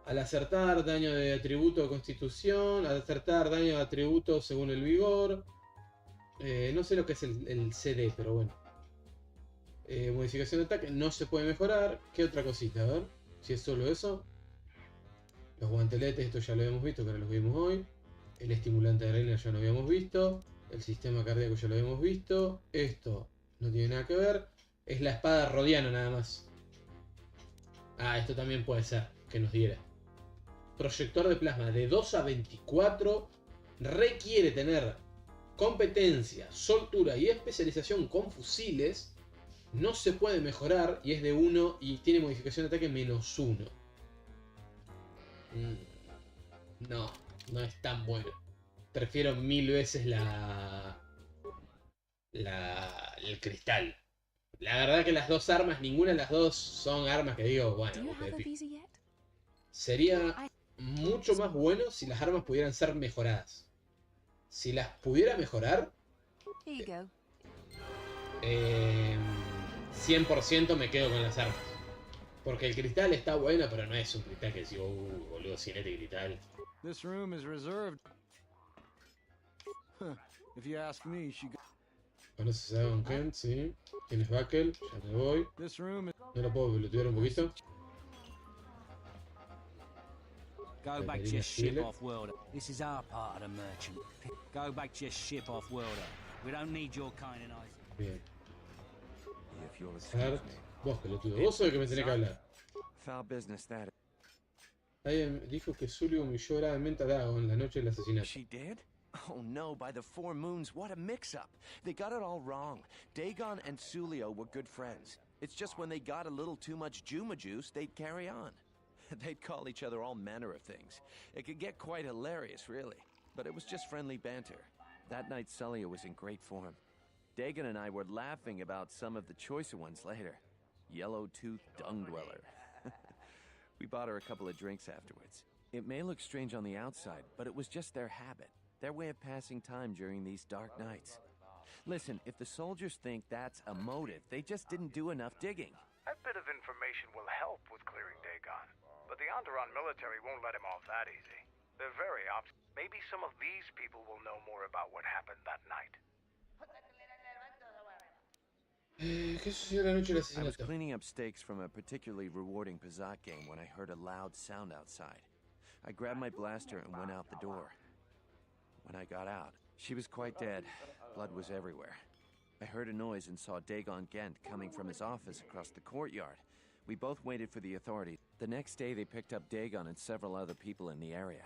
Al acertar, daño de atributo o constitución. Al acertar, daño de atributo según el vigor. No sé lo que es el CD, pero bueno. Modificación de ataque, no se puede mejorar. ¿Qué otra cosita? A ver, si es solo eso. Los guanteletes, esto ya lo habíamos visto, que ahora los vimos hoy. El estimulante de arena ya lo habíamos visto. El sistema cardíaco ya lo habíamos visto. Esto no tiene nada que ver. Es la espada rodiana nada más. Ah, esto también puede ser que nos diera. Proyector de plasma de 2 a 24. Requiere tener competencia, soltura y especialización con fusiles. no se puede mejorar y es de 1 y tiene modificación de ataque -1. No, no es tan bueno. Prefiero 1000 veces el cristal. La verdad que las dos armas, ninguna de las dos son armas que digo, bueno, sería mucho más bueno si las armas pudieran ser mejoradas. Si las pudiera mejorar, 100% me quedo con las armas. Porque el cristal está bueno, pero no es un cristal que decís, boludo, sin este cristal. This room is reserved. If you ask me, she got... ¿Conoces a Don Kent? Sí. ¿Quién es Buckle? Ya me voy. ¿No lo puedo pelotear un poquito? Go back to your ship off-worlder. This is our part of the merchant. Go back to your ship off-worlder. We don't need your kind and eyes. Bien. Darth, vos pelotudo. Vos sos el que me tenés que hablar. Foul business that. Alguien dijo que Sully humilló gravemente a Dagon la noche del asesinato. She did? Oh no, by the 4 moons, what a mix-up. They got it all wrong. Dagon and Sulio were good friends. It's just when they got a little too much Juma juice, they'd carry on. They'd call each other all manner of things. It could get quite hilarious, really. But it was just friendly banter. That night, Sulio was in great form. Dagon and I were laughing about some of the choicer ones later. Yellow-toothed dung dweller. We bought her a couple of drinks afterwards. It may look strange on the outside, but it was just their habit. Their way of passing time during these dark nights. Listen, if the soldiers think that's a motive, they just didn't do enough digging. That bit of information will help with clearing Dagon. But the Onderon military won't let him off that easy. They're very Maybe some of these people will know more about what happened that night. ¿Qué sucedió la noche del asesinato? I was cleaning up stakes from a particularly rewarding Pazat game when I heard a loud sound outside. I grabbed my blaster and went out the door. When I got out, she was quite dead. Blood was everywhere. I heard a noise and saw Dagon Gent coming from his office across the courtyard. We both waited for the authorities. The next day, they picked up Dagon and several other people in the area.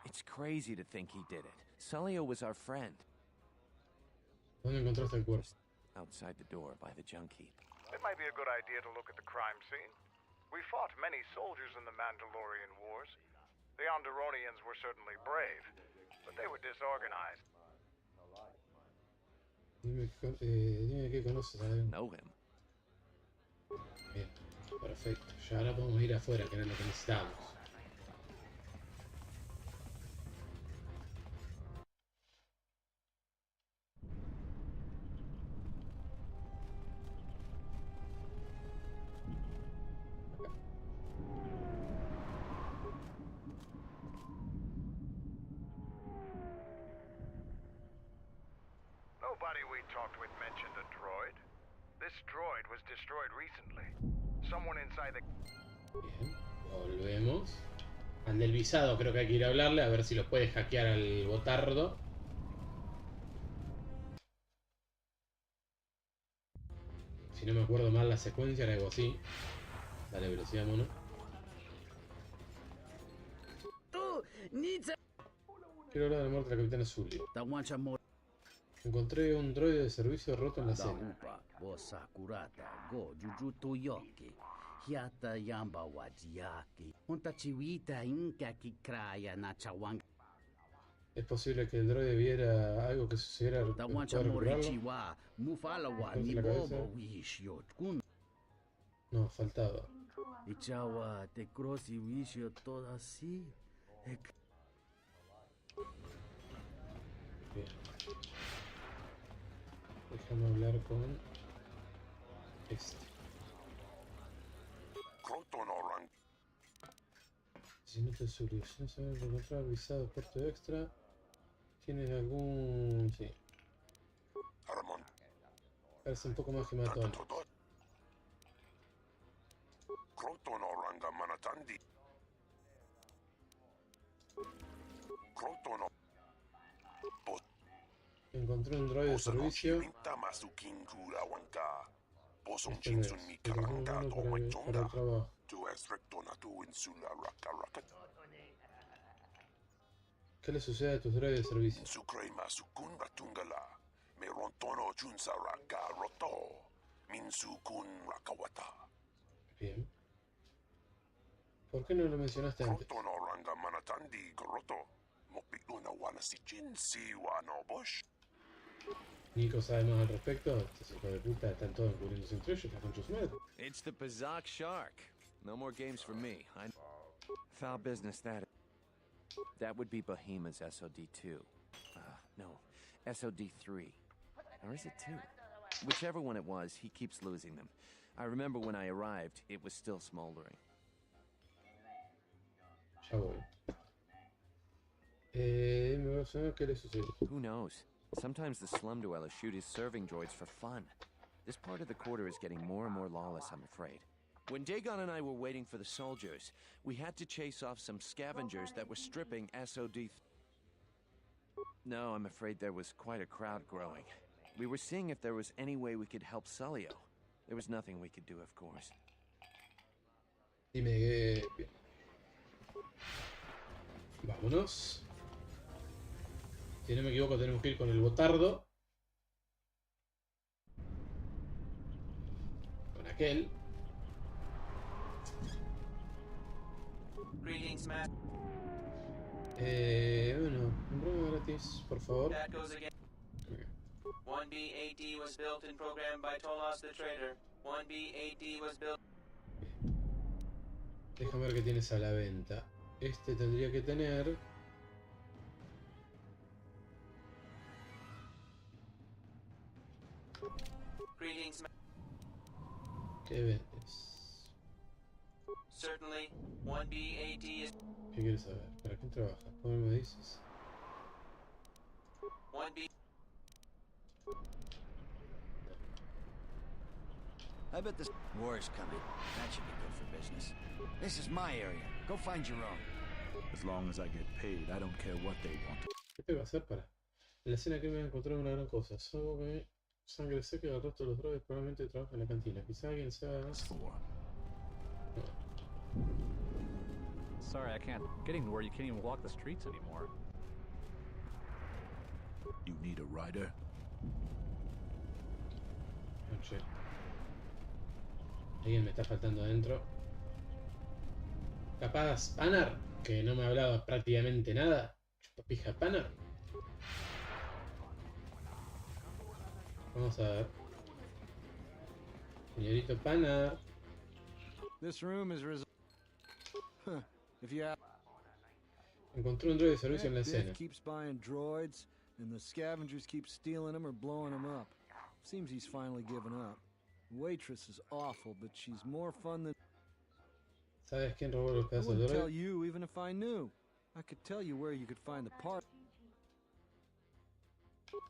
It's crazy to think he did it. Sulio was our friend. ¿Dónde encontraste el cuerpo? Outside the door by the junk heap. It might be a good idea to look at the crime scene. We fought many soldiers in the Mandalorian Wars. The Onderonians were certainly brave, but they were disorganized. Dime qué conoces a él. Know him. Bien, perfecto. Ya ahora podemos ir afuera, que era lo que necesitábamos. Nobody we talked with mentioned a droid. This droid was destroyed recently. Someone inside the... Bien, volvemos. Al del visado creo que hay que ir a hablarle, a ver si lo puede hackear al botardo. Si no me acuerdo mal la secuencia era algo así. Dale, velocidad, mono. Quiero hablar de la muerte de la capitana Sully. Encontré un droide de servicio roto en la cena. Es posible que el droide viera algo que sucediera al No, faltaba. Bien. Déjame hablar con este. Si no te solucionas, encontrar visado puerto extra. ¿Tienes algún...? Sí. Parece un poco más gematón. Encontré un droide de servicio. Este no es, pero tengo uno para el trabajo. ¿Qué le sucede a tus droides de servicio? Bien. ¿Por qué no lo mencionaste antes? Nico sabe más al respecto. Estos hijos de puta están todos encubriéndose entre ellos, con sus madres. It's the Pazak Shark. No more games for me. Foul business that. That would be Bohema's SOD2. No, SOD3. Or is it 2? Whichever one it was, he keeps losing them. I remember when I arrived, it was still smoldering. Ya voy. Me va a sonar qué le sucede. Who knows? Sometimes the slum dwellers shoot his serving droids for fun. This part of the quarter is getting more and more lawless, I'm afraid. When Dagon and I were waiting for the soldiers, we had to chase off some scavengers that were stripping SOD. No, I'm afraid there was quite a crowd growing. We were seeing if there was any way we could help Sulio. There was nothing we could do, of course. Dime que... Vámonos. Si no me equivoco, tenemos que ir con el botardo. Con aquel. Greetings, Matt. Bueno, un broma gratis, por favor. That goes again. 1B8D was built and programmed by Tolos the Trader. 1B8D was built. Déjame ver qué tienes a la venta. Este tendría que tener... Greetings, Matt. ¿Qué vendes? Certainly, 1B8D is... ¿Qué quieres saber? ¿Para quién trabajas? ¿Cómo me dices? 1B... I bet this war is coming. That should be good for business. This is my area. Go find your own. As long as I get paid, I don't care what they want. ¿Qué te va a hacer para? En la escena que me encontré una gran cosa. Salvo que sangre seca y el resto de los droides probablemente trabajan en la cantina. Quizá alguien sea... Sorry, I can't. Getting to where you can't even walk the streets anymore. You need a rider? Noche. Alguien me está faltando adentro. Capaz Panar, que no me ha hablado prácticamente nada. Chupapija Panar. Vamos a ver. Señorito Panar. This room is if you have... Encontré un droide de servicio en la escena. Keeps buying droids, and the scavengers keep stealing them or blowing them up. Seems he's finally given up. The waitress is awful, but she's more fun than... ¿Sabes quién robó los I pedazos de wouldn't tell droid? you even if I knew. I could tell you where you could find the part.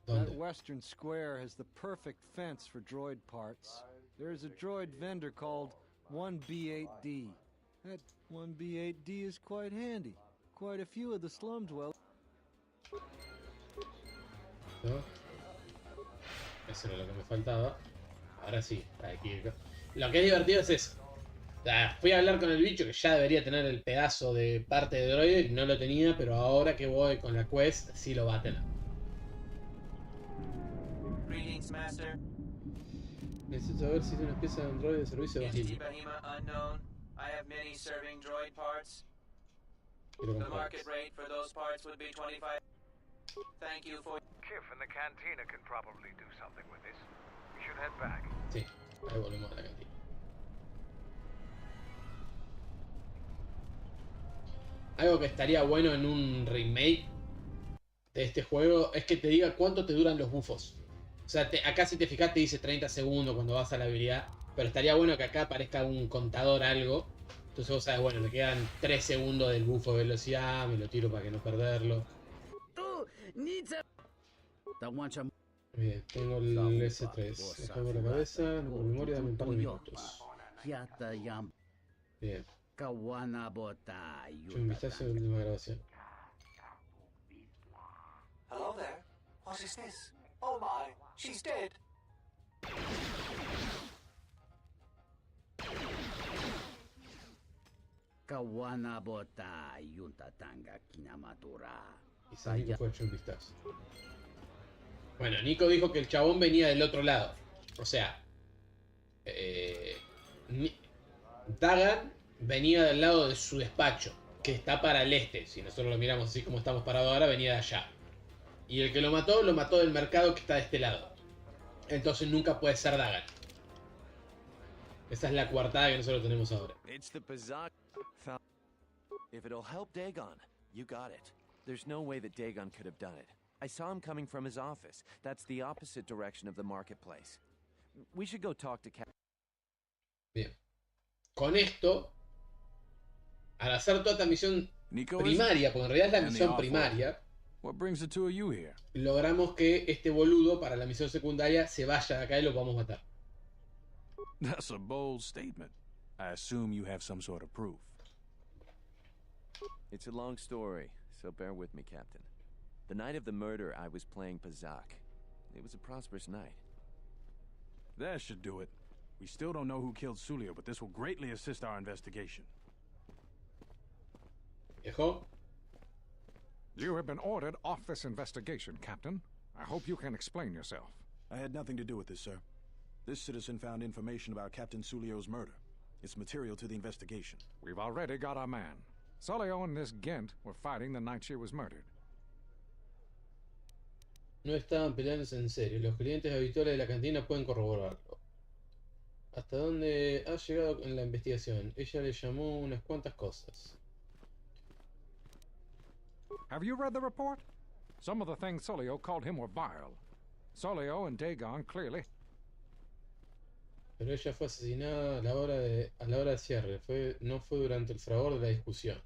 That ¿Dónde? western square has the perfect fence for droid parts. There's a droid vendor called 1B8D. That 1B8D is quite handy. Quite a few of the slum dwellers. ¿No? Eso era lo que me faltaba. Ahora sí, aquí. Lo que es divertido es eso. Fui a hablar con el bicho que ya debería tener el pedazo de parte de droide y no lo tenía, pero ahora que voy con la quest sí lo va a tener. Greetings, Master. Necesito saber si tiene una pieza de un droide de servicio de Entity Basilio. Bahima unknown. I have many serving droid parts. Quiero The comprar. market rate for those parts would be 25. Thank you for... Kif in the cantina can probably do something with this. We should head back. Sí, ahí volvemos a la cantina. Algo que estaría bueno en un remake de este juego es que te diga cuánto te duran los bufos. O sea, acá si te fijas te dice 30 segundos cuando vas a la habilidad, pero estaría bueno que acá aparezca un contador algo. Entonces vos sabes, bueno, me quedan 3 segundos del bufo de velocidad, me lo tiro para que no perderlo. Bien, tengo el S3. Dejame la cabeza, no por memoria, dame un par de minutos. Bien. Echo un vistazo en la última grabación. Hello there. What is this? Oh my, she's dead. Quizás Nico fue a echar un vistazo. Bueno, Nico dijo que el chabón venía del otro lado. O sea, Dagan venía del lado de su despacho, que está para el este. Si nosotros lo miramos así como estamos parados ahora, venía de allá. Y el que lo mató del mercado que está de este lado. Entonces nunca puede ser Dagan. Esa es la coartada que nosotros tenemos ahora. It's the bizarre. If it'll help Dagon, you got it. There's no way that Dagon could have done it. I saw him coming from his office. That's the opposite direction of the marketplace. We should go talk to Bien. Con esto, al hacer toda esta misión primaria, porque en realidad es la misión primaria, logramos que este boludo para la misión secundaria se vaya de acá y lo vamos a matar. That's a bold statement. I assume you have some sort of proof. It's a long story, so bear with me, Captain. The night of the murder, I was playing Pazak. It was a prosperous night. That should do it. We still don't know who killed Sulio, but this will greatly assist our investigation. Viejo? You have been ordered off this investigation, Captain. I hope you can explain yourself. I had nothing to do with this, sir. This citizen found information about Captain Sulio's murder. It's material to the investigation. We've already got our man. Sulio and this Gent were fighting the night she was murdered. No estaban peleándose en serio. Los clientes habituales de la cantina pueden corroborarlo. ¿Hasta dónde ha llegado en la investigación? Ella le llamó unas cuantas cosas. Have you read the report? Some of the things Sulio called him were vile. Sulio and Dagon clearly. Pero ella fue asesinada a la hora de cierre. No fue durante el fragor de la discusión.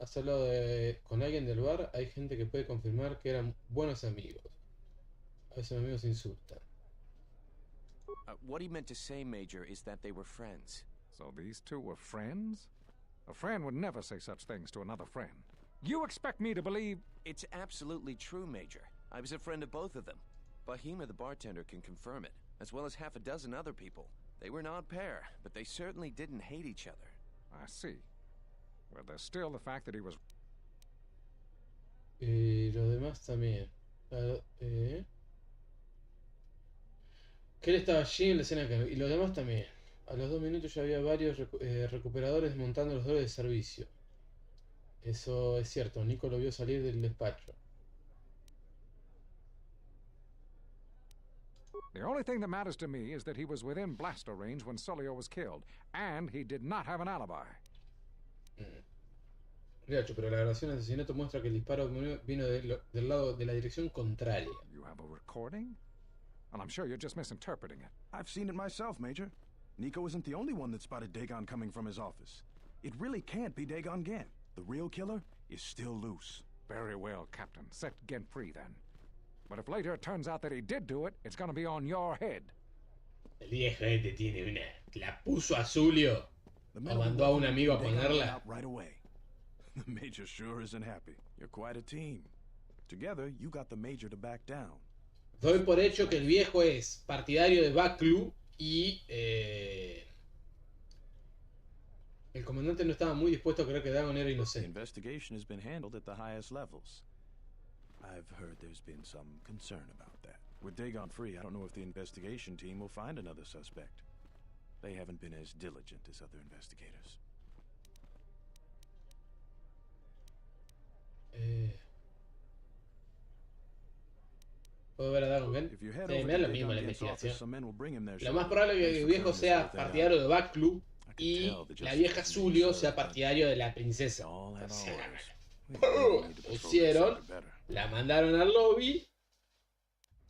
¿Has hablado con alguien del bar? Hay gente que puede confirmar que eran buenos amigos. A veces los amigos insultan. What he meant to say, Major, is that they were friends. So these two were friends? A friend would never say such things to another friend. You expect me to believe... It's absolutely true, Major. I was a friend of both of them. Bahima, the bartender, can confirm it, as well as half a dozen other people. They were an odd pair, but they certainly didn't hate each other. I see. Well, there's still the fact that he was... Los demás también. Que él estaba allí en la escena y los demás también. A los 2 minutos ya había varios recuperadores montando los dólares de servicio. Eso es cierto, Nico lo vio salir del despacho. The only thing that matters to me is that he was within blaster range when Sulio was killed, and he did not have an alibi. Pero la grabación de asesinato muestra que el disparo vino del lado de la dirección contraria. You have a recording? And I'm sure you're just misinterpreting it. I've seen it myself, Major. Nico isn't the only one that spotted Dagon coming from his office. It really can't be Dagon Gent. The real killer is still loose. Very well, Captain. Set Gent free, then. But if later it turns out that he did do it, it's gonna be on your head. El viejo este tiene una... La puso a Sulio. O mandó a un amigo a ponerla. Right away. The Major sure isn't happy. You're quite a team. Together, you got the Major to back down. Doy por hecho que el viejo es partidario de Baklu y el comandante no estaba muy dispuesto a creer que Dagon era The inocente. investigation has been handled at the highest levels. I've heard there's been some concern about that. With Dagon free, I don't know if the investigation team will find another suspect. They haven't been as diligent as other investigators. ¿Puedo ver a Dagon Gent? Sí, me da lo mismo la investigación. Lo más probable es que el viejo sea partidario de Baklu y la vieja Sulio sea partidario de la princesa. O sea, pusieron, la mandaron al lobby,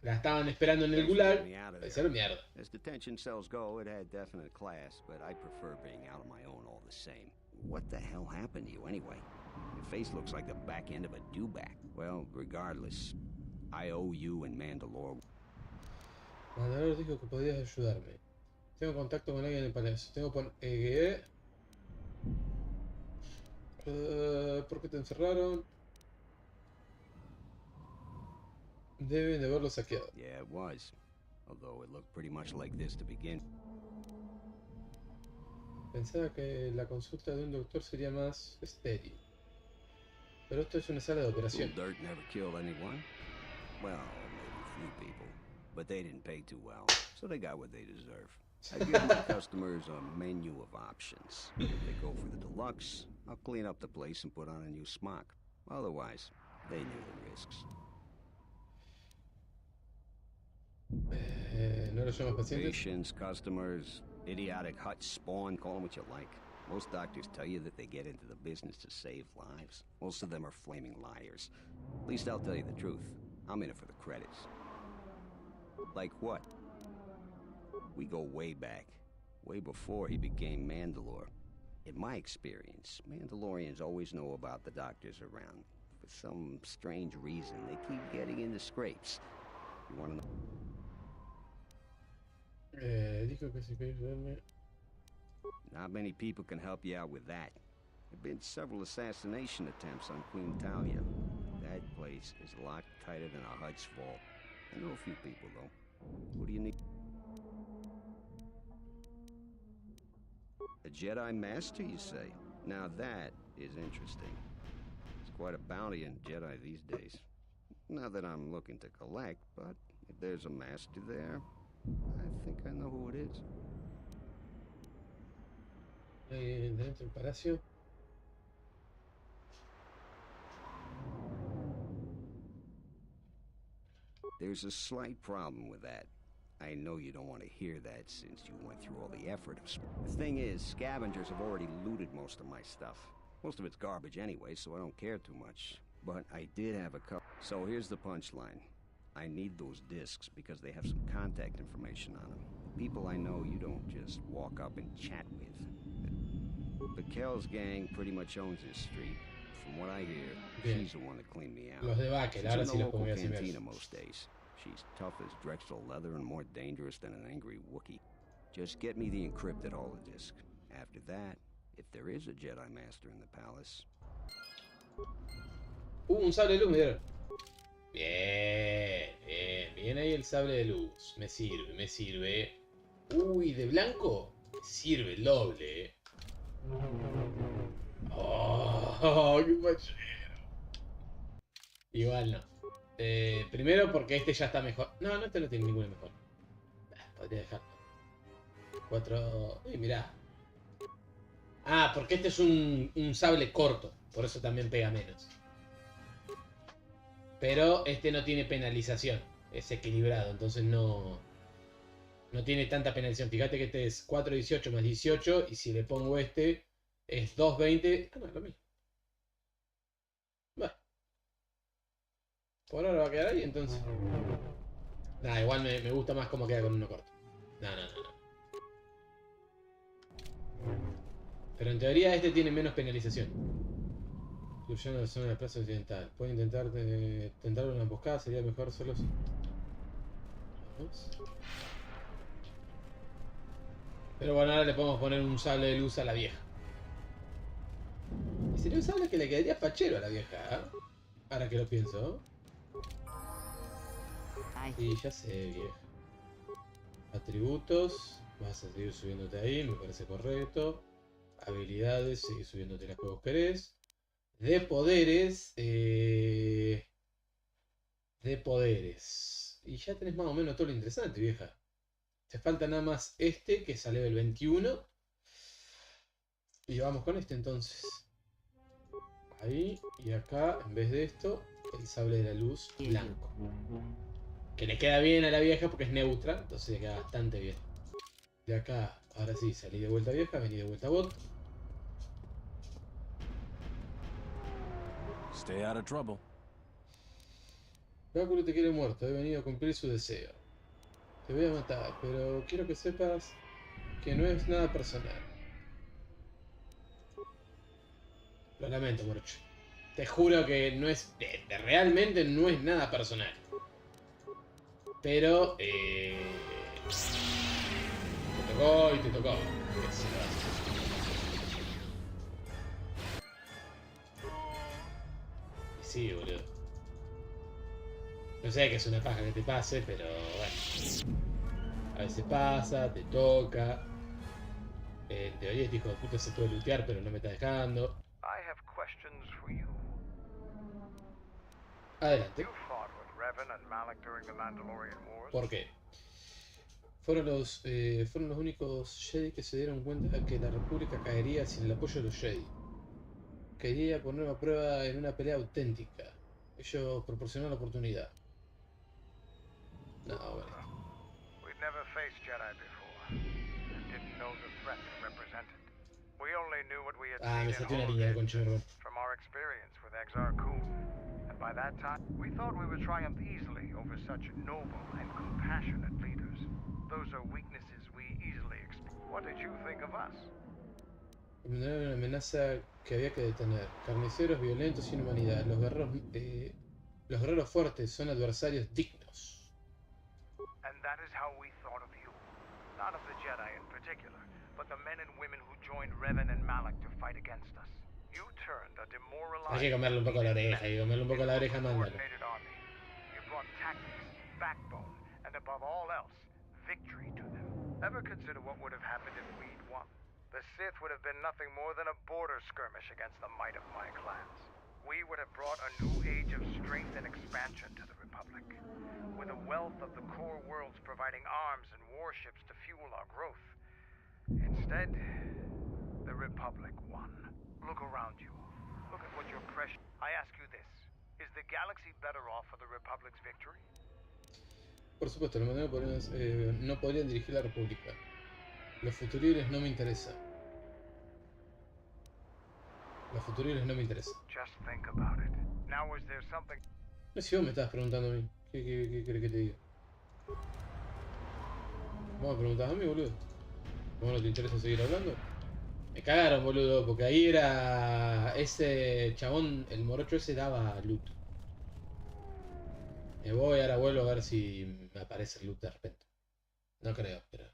la estaban esperando en el gulag, le hicieron mierda. As detention cells go, it had definite class, but I prefer being out on my own all the same. What the hell happened to you anyway? Your face looks like the back end of a dewback. Well, regardless, I owe you and Mandalore. Mandalore dijo que podías ayudarme. Tengo contacto con alguien en el palacio. Tengo ¿por qué te encerraron? Deben de haberlo saqueado. Yeah, it was. Although it looked pretty much like this to begin. Pensaba que la consulta de un doctor sería más estéril. Pero esto es una sala de operación. Dirt never killed anyone. Well, maybe a few people. but they didn't pay too well, so they got what they deserve. I give my customers a menu of options. If they go for the deluxe, I'll clean up the place and put on a new smock. Otherwise, they knew the risks. No lo llamas pacientes. Patients, customers, idiotic hut spawn, call them what you like. Most doctors tell you that they get into the business to save lives. Most of them are flaming liars. At least I'll tell you the truth. I'm in it for the credits. Like what? We go way back. Way before he became Mandalore. In my experience, Mandalorians always know about the doctors around. For some strange reason, they keep getting into scrapes. You want to know? Dijo que si queréis verme. Not many people can help you out with that. There have been several assassination attempts on Queen Talia. That place is a lot tighter than a Hud's vault. I know a few people, though. What do you need? A Jedi Master, you say? Now that is interesting. It's quite a bounty in Jedi these days. Not that I'm looking to collect, but if there's a Master there, I think I know who it is. Dentro del palacio. There's a slight problem with that. I know you don't want to hear that since you went through all the effort of... The thing is, scavengers have already looted most of my stuff. Most of it's garbage anyway, so I don't care too much. But I did have a couple... So here's the punchline. I need those discs because they have some contact information on them. People I know you don't just walk up and chat with. The Kells gang pretty much owns this street. From what I hear, she's the one that cleaned me out. Los de Bakel, ahora sí los pongo así. Cantina most days. She's tough as Drexel leather and more dangerous than an angry Wookiee. Just get me the encrypted holodisk. After that, if there is a Jedi Master in the palace... Un sable de luz me dieron. Bien, bien, bien ahí el sable de luz. Me sirve, me sirve. Uy, de blanco. Me sirve el doble, Oh, qué fachero. Igual no. Primero porque este ya está mejor. No, no, este no tiene ninguno mejor. Podría dejarlo. 4. Uy, mirá. Ah, porque este es un sable corto. Por eso también pega menos. Pero este no tiene penalización. Es equilibrado, entonces no tiene tanta penalización. Fíjate que este es 4.18 más 18. Y si le pongo este, es 2.20. Ah, no, es lo mismo. Bueno. Por ahora va a quedar ahí, entonces. Nah, igual me gusta más cómo queda con uno corto. No. Pero en teoría este tiene menos penalización. Incluyendo la zona de la plaza occidental. Puede intentar una emboscada, sería mejor solo si... Vamos. Pero bueno, ahora le podemos poner un sable de luz a la vieja. Y sería un sable que le quedaría fachero a la vieja, ¿eh? Ahora que lo pienso. Sí, ya sé, vieja. Atributos. Vas a seguir subiéndote ahí, me parece correcto. Habilidades, seguir subiéndote las que vos querés. De poderes. De poderes. Y ya tenés más o menos todo lo interesante, vieja. Te falta nada más este, que sale del 21. Y vamos con este entonces. Ahí. Y acá, en vez de esto, el sable de la luz blanco. Que le queda bien a la vieja porque es neutra. Entonces le queda bastante bien. De acá, ahora sí, salí de vuelta vieja, vení de vuelta bot. Stay out of trouble. Papu te quiere muerto, he venido a cumplir su deseo. Te voy a matar, pero quiero que sepas que no es nada personal. Lo lamento, Morocho. Te juro que no es... realmente no es nada personal. Pero... te tocó y te tocó. Y sí, boludo. No sé que es una paja que te pase, pero bueno. A veces pasa, te toca. En teoría este hijo de puta se puede lootear, pero no me está dejando. I have questions for you. Adelante. You fought with Revan and Malak during the Mandalorian Wars? ¿Por qué? Fueron los únicos Jedi que se dieron cuenta que la República caería sin el apoyo de los Jedi. Quería poner a prueba en una pelea auténtica. Ellos proporcionaron la oportunidad. No, bueno. We'd never faced Jedi before, and didn't know the threat they represented. We only knew what we had Me seen salté in una línea de Hola, concha, from our experience with Exar Kun. And by that time, we thought we would triumph easily over such noble and compassionate leaders. Those are weaknesses we easily exploit. What did you think of us? Era una amenaza que había que detener. Carniceros, violentos, sin humanidad. Los guerreros fuertes son adversarios dignos. And that is how we thought of you. Not of the Jedi in particular, but the men and women who joined Revan and Malak to fight against us. You turned a demoralized... Hay que comerle un poco la oreja, mándalo. Army. You brought tactics, backbone, and above all else, victory to them. Ever consider what would have happened if we'd won? The Sith would have been nothing more than a border skirmish against the might of my clans. We would have brought a new age of strength and expansion to the Republic. With a wealth of the core worlds providing arms and warships to fuel our growth. Instead, the Republic won. Look around you. Look at what your precious... I ask you this. Is the galaxy better off for the Republic's victory? Por supuesto, no podrían dirigir la República. Los futuribles no me interesan. Just think about it. Now is there something... No sé si vos me estabas preguntando a mí. ¿Qué querés que te diga? ¿Vos me preguntás a mí, boludo? ¿Vos no te interesa seguir hablando? Me cagaron, boludo, porque ahí era... Ese chabón, el morocho ese daba loot. Me voy, ahora vuelvo a ver si me aparece el loot de repente. No creo, pero...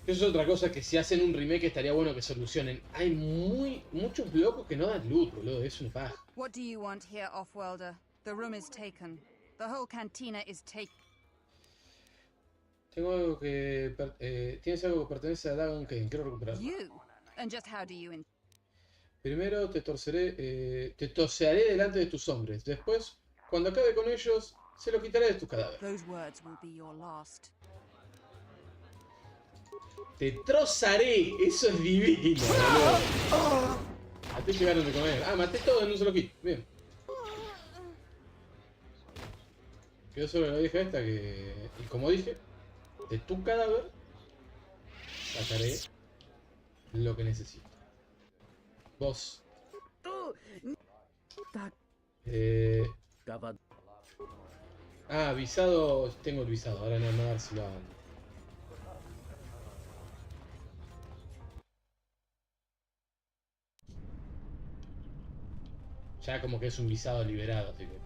Eso es otra cosa que si hacen un remake estaría bueno que solucionen. Hay muchos locos que no dan loot, boludo, es una paja. What do you want here, Offworlder? The room is taken. The whole cantina is taken. Tengo algo que... tienes algo que pertenece a Dagon que quiero recuperarlo. You? And just how do you... Primero te tosearé delante de tus hombres. Después, cuando acabe con ellos, se lo quitaré de tus cadáveres. Those words will be your last. Te trozaré, eso es divino, boludo. A ti llegaron de comer. Maté todo en un solo hit. Bien. Quedó solo la vieja esta que... Y como dije, de tu cadáver sacaré lo que necesito. Vos. Visado. Tengo el visado. Ahora no, a ver si lo hagan. Ya como que es un visado liberado, así que...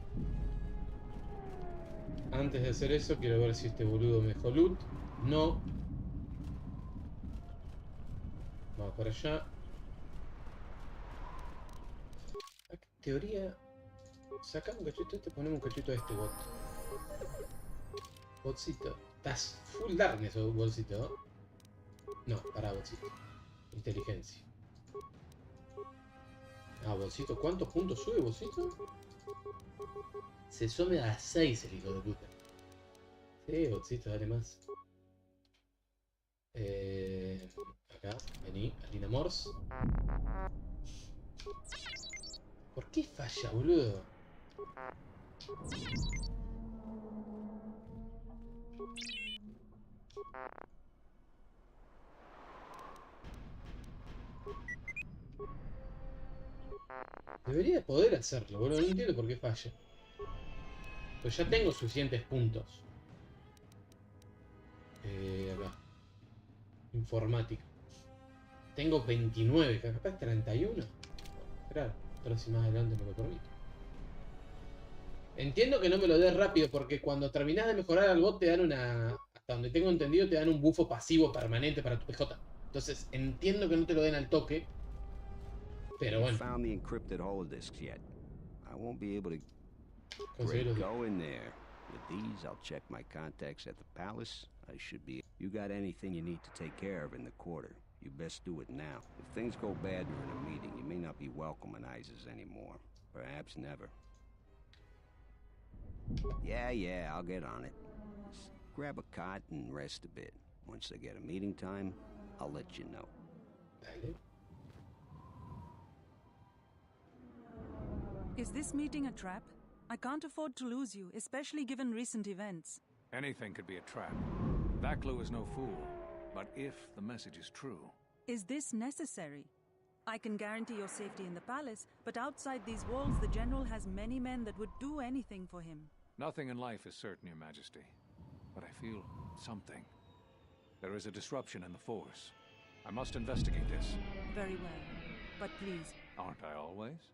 Antes de hacer eso, quiero ver si este boludo me dejó loot. No. Vamos para allá. En teoría... Sacamos un cachito este, ponemos un cachito a este bot. Botcito. Estás full darkness, botcito. No, pará, botcito. Inteligencia. Bolsito, ¿cuántos puntos sube, Bolsito? Se sume a 6 el hijo de puta. Sí, Bolsito, dale más. Acá, vení, Alina Morse. ¿Por qué falla, boludo? Debería poder hacerlo, boludo. No entiendo por qué falla. Pues ya tengo suficientes puntos. Acá. Informática. Tengo 29, capaz 31. Claro, pero si más adelante me lo permito. Entiendo que no me lo des rápido porque cuando terminás de mejorar al bot te dan una... Hasta donde tengo entendido te dan un bufo pasivo permanente para tu PJ. Entonces entiendo que no te lo den al toque. Pero bueno. Found the encrypted holodisks yet? I won't be able to. Great, go in there. With these, I'll check my contacts at the palace. I should be. You got anything you need to take care of in the quarter? You best do it now. If things go bad during a meeting, you may not be welcome in ISIS anymore. Perhaps never. Yeah, I'll get on it. Just grab a cot and rest a bit. Once I get a meeting time, I'll let you know. Dale. Is this meeting a trap? I can't afford to lose you, especially given recent events. Anything could be a trap. That clue is no fool. But if the message is true... Is this necessary? I can guarantee your safety in the palace, but outside these walls the General has many men that would do anything for him. Nothing in life is certain, Your Majesty. But I feel something. There is a disruption in the Force. I must investigate this. Very well. But please... Aren't I always?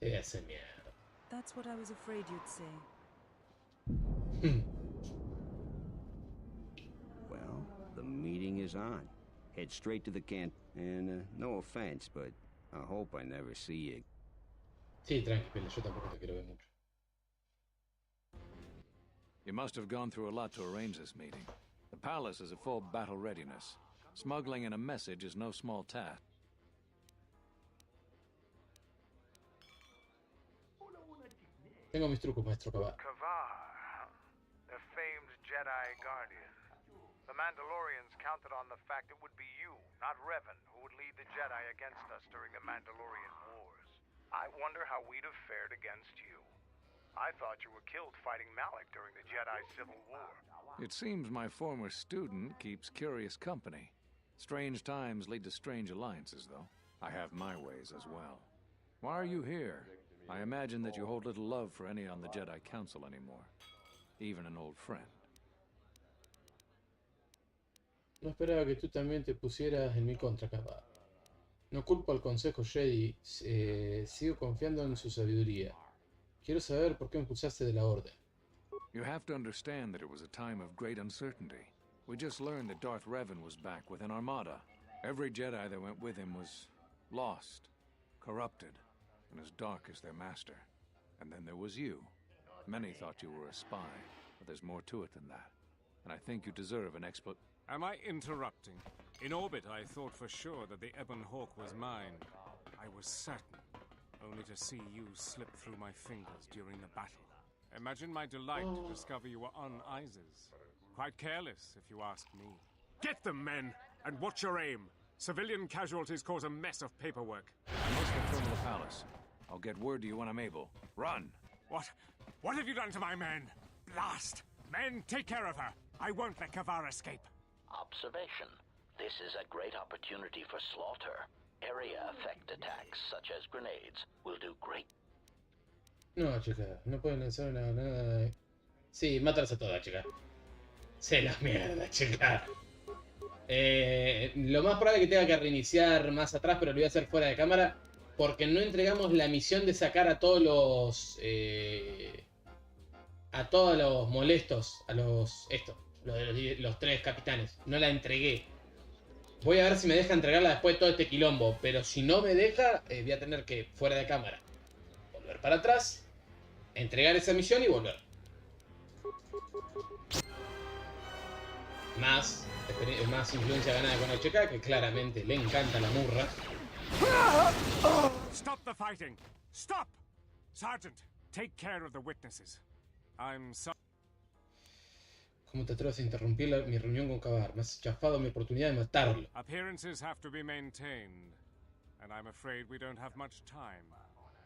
Esa mierda. That's what I was afraid you'd say. Well, the meeting is on. Head straight to the camp. And no offense, but I hope I never see you. Sí, tranquilo, yo tampoco te quiero ver mucho. You must have gone through a lot to arrange this meeting. The palace is at full battle readiness. Smuggling in a message is no small task. Tengo mis trucos, maestro Kavar. Kavar, the famed Jedi Guardian. The Mandalorians counted on the fact it would be you, not Revan, who would lead the Jedi against us during the Mandalorian Wars. I wonder how we'd have fared against you. I thought you were killed fighting Malik during the Jedi Civil War. It seems my former student keeps curious company. Strange times lead to strange alliances, though. I have my ways as well. Why are you here? I imagine that you hold little love for any on the Jedi Council anymore. Even an old friend. No esperaba que tú también te pusieras en mi contra, Kavar. No culpo al Consejo Jedi, sigo confiando en su sabiduría. Quiero saber por qué me expulsaste de la Orden. You have to understand that it was a time of great uncertainty. We just learned that Darth Revan was back with an armada. Every Jedi that went with him was lost, corrupted, and as dark as their master. And then there was you. Many thought you were a spy, but there's more to it than that. And I think you deserve an Am I interrupting? In orbit, I thought for sure that the Ebon Hawk was mine. I was certain, only to see you slip through my fingers during the battle. Imagine my delight to discover you were on Isis. Quite careless, if you ask me. Get them, men, and watch your aim. Civilian casualties cause a mess of paperwork. I must return to the palace. I'll get word to you when I'm able. Run! What have you done to my men? Blast! Men, take care of her. I won't let Kavar escape. Observation. This is a great opportunity for slaughter. Area effect attacks, such as grenades, will do great. No, chica, no pueden lanzar una granada. Sí, mátalas a todas, chica. Se la mierda, chica. Lo más probable es que tenga que reiniciar más atrás, pero lo voy a hacer fuera de cámara. Porque no entregamos la misión de sacar a todos los... a todos los molestos. A los... los tres capitanes. No la entregué. Voy a ver si me deja entregarla después de todo este quilombo. Pero si no me deja, voy a tener que, fuera de cámara, volver para atrás, entregar esa misión y volver. Más influencia ganada con HK, que claramente le encanta la murra. Stop the fighting! Stop! Sergeant, take care of the witnesses. I'm sorry. ¿Cómo te atreves a interrumpir mi reunión con Kavar? Me has chafado mi oportunidad de matarlo. Appearances have to be maintained, and I'm afraid we don't have much time.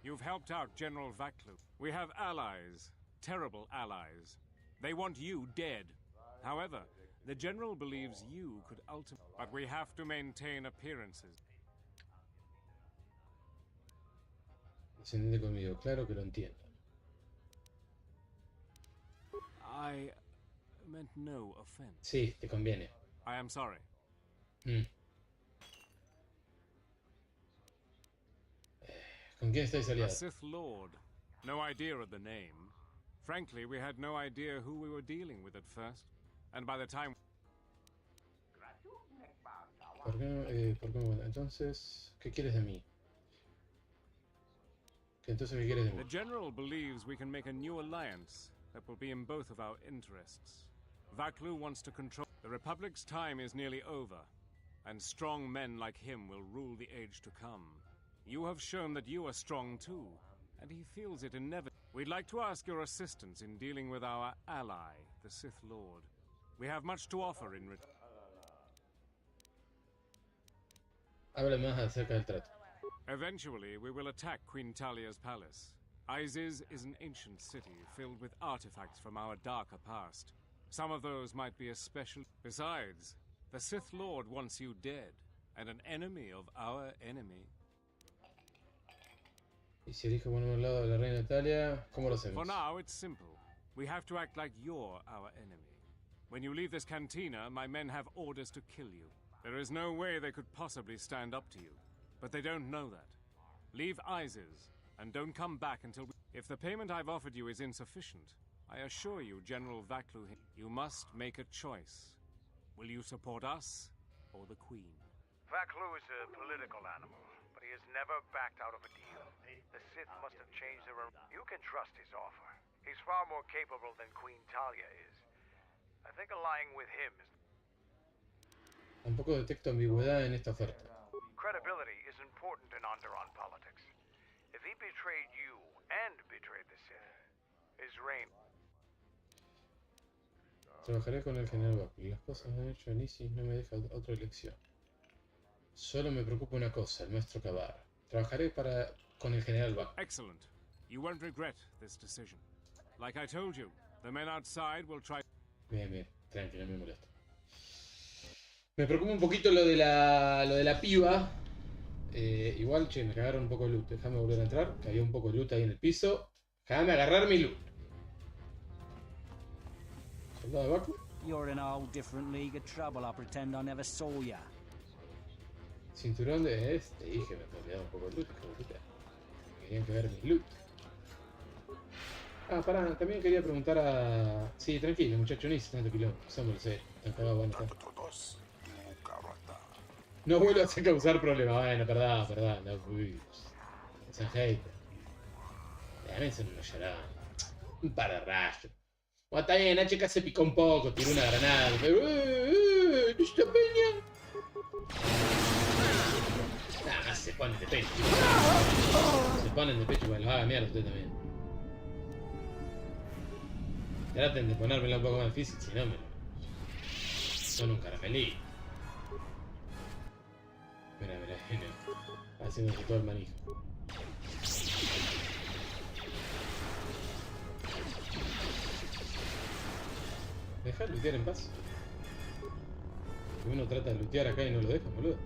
You've helped out General Vaklu. We have allies, terrible allies. They want you dead. However, the General believes you could ultimately... But we have to maintain appearances. Descendente conmigo, claro que lo entiendo. I meant no offense. Sí, te conviene. I am sorry. ¿Con quién estáis A aliados? Sith Lord. No idea of the name. Frankly, we had no idea who we were dealing with at first. And by the time... ¿Por qué no? Entonces, ¿qué quieres de mí? Entonces, ¿qué quieres de mí? The General believes we can make a new alliance that will be in both of our interests. Vaklu wants to control... The Republic's time is nearly over, and strong men like him will rule the age to come. You have shown that you are strong too, and he feels it inevitable. We'd like to ask your assistance in dealing with our ally, the Sith Lord. We have much to offer in return. Habla más acerca del trato. Eventually, we will attack Queen Talia's palace. Isis is an ancient city filled with artifacts from our darker past. Some of those might be especially... Besides, the Sith Lord wants you dead, and an enemy of our enemy. Y si elijo ponerme al lado de la reina Natalia, ¿cómo lo hacemos? For now, it's simple. We have to act like you're our enemy. When you leave this cantina, my men have orders to kill you. There is no way they could possibly stand up to you. But they don't know that. Leave Isis, and don't come back until... If the payment I've offered you is insufficient, I assure you, General Vaklu, you must make a choice. Will you support us, or the Queen? Vaklu is a political animal, but he has never backed out of a deal. The Sith must have changed their... You can trust his offer. He's far more capable than Queen Talia is. I think allying with him is... Tampoco detecto ambigüedad en esta oferta. Credibility is important in Onderon politics. If he betrayed you and betrayed the Sith, his reign... Trabajaré con el general Papu. Las cosas que han hecho en Isis no me deja otra elección. Solo me preocupa una cosa, el maestro Kabar. Trabajaré con el general Papu. Excellent. You won't regret this decision. Like I told you, the men outside will try... Bien, bien. Tranquilo, no me molesta. Me preocupa un poquito lo de la piba. Igual, che, me cagaron un poco de loot. Déjame volver a entrar, que había un poco de loot ahí en el piso. Déjame agarrar mi loot. ¿Soldado de Baku? You're in a whole different league of trouble. I pretend I never saw ya. Cinturón de... Te dije, me había olvidado un poco de loot. Querían que ver mi loot. Ah, pará, también quería preguntar a... Sí, tranquilo, muchacho, no hice tanto quilombo. Somos sé. Bueno, no vuelvas a causar problemas. Bueno, perdón. No, uy. Son hater. También son unos llorados. Un par de rayos. Bueno, está bien, HK se picó un poco, tiró una granada. Pero... ¡Esta peña! Nada más se ponen de pecho. Se ponen de pecho, bueno, los haga mierda usted también. Traten de ponérmela un poco más difícil, si no me... Son un caramelito. Mira, haciéndose todo el manijo. Deja de lootear en paz. Uno trata de lootear acá y no lo deja, boludo.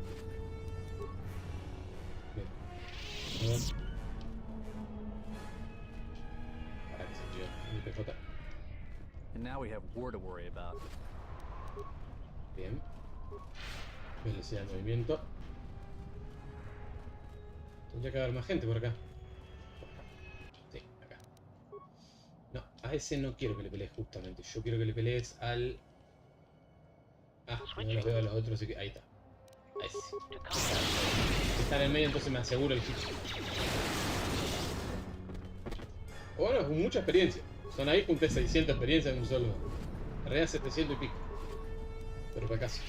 Bien. A ver. Para que se lleve mi PJ. And now we have war to worry about. Bien. Velocidad de movimiento. Tendría que haber más gente por acá. Sí, acá. No, a ese no quiero que le pelees justamente. Yo quiero que le pelees al... Ah, no los veo a los otros, así que... Ahí está. A ese. Está en el medio, entonces me aseguro el hit. Bueno, con mucha experiencia. Son ahí, junté 600 experiencias en un solo. En realidad 700 y pico. Pero para caso.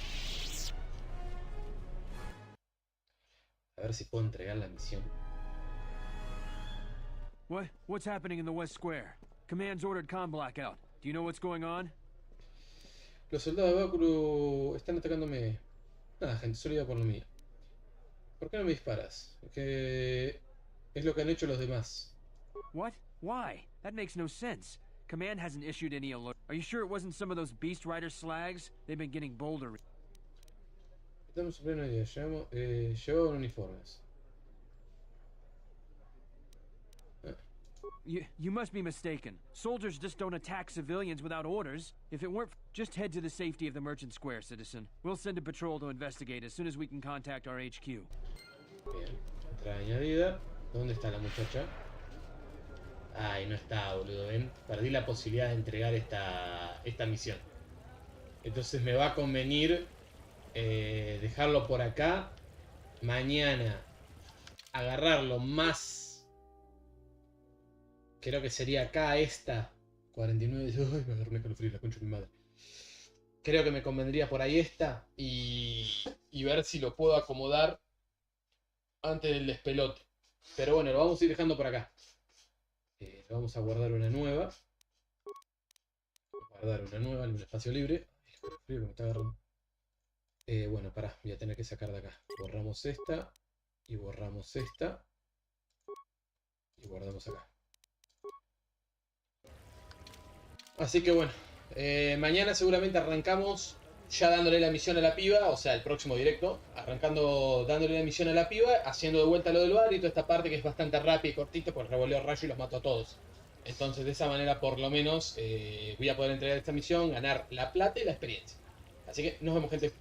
A ver si puedo entregar la misión. What's happening in the West Square? Command's ordered comm blackout. Do you know what's going on? Los soldados de Bakuru están atacándome. Nada, gente, solo iba por lo mío. ¿Por qué no me disparas? Que es lo que han hecho los demás. What? Why? That makes no sense. Command hasn't issued any alert. Are you sure it wasn't some of those Beast Rider slags? They've been getting bolder. Estamos en pleno día. Llevaban uniformes. You must be mistaken. Soldiers just don't attack civilians without orders. If it weren't... Just head to the safety of the Merchant Square, citizen. We'll send a patrol to investigate as soon as we can contact our HQ. Bien. Entrada añadida. ¿Dónde está la muchacha? Ay, no está, boludo. ¿Ven? Perdí la posibilidad de entregar esta misión. Entonces me va a convenir dejarlo por acá. Mañana agarrarlo más... Creo que sería acá esta 49. Ay, me agarré con frío, la concha de mi madre. Creo que me convendría por ahí esta y ver si lo puedo acomodar antes del despelote. Pero bueno, lo vamos a ir dejando por acá. Le vamos a guardar una nueva. Guardar una nueva en un espacio libre. Ay, qué frío que me está agarrando. Bueno, pará, voy a tener que sacar de acá. Borramos esta. Y borramos esta. Y guardamos acá. Así que bueno. Mañana seguramente arrancamos ya dándole la misión a la piba. O sea, el próximo directo. Arrancando dándole la misión a la piba. Haciendo de vuelta lo del bar y toda esta parte que es bastante rápida y cortita. Pues revoleo rayo y los mato a todos. Entonces de esa manera por lo menos voy a poder entregar esta misión, ganar la plata y la experiencia. Así que nos vemos, gente.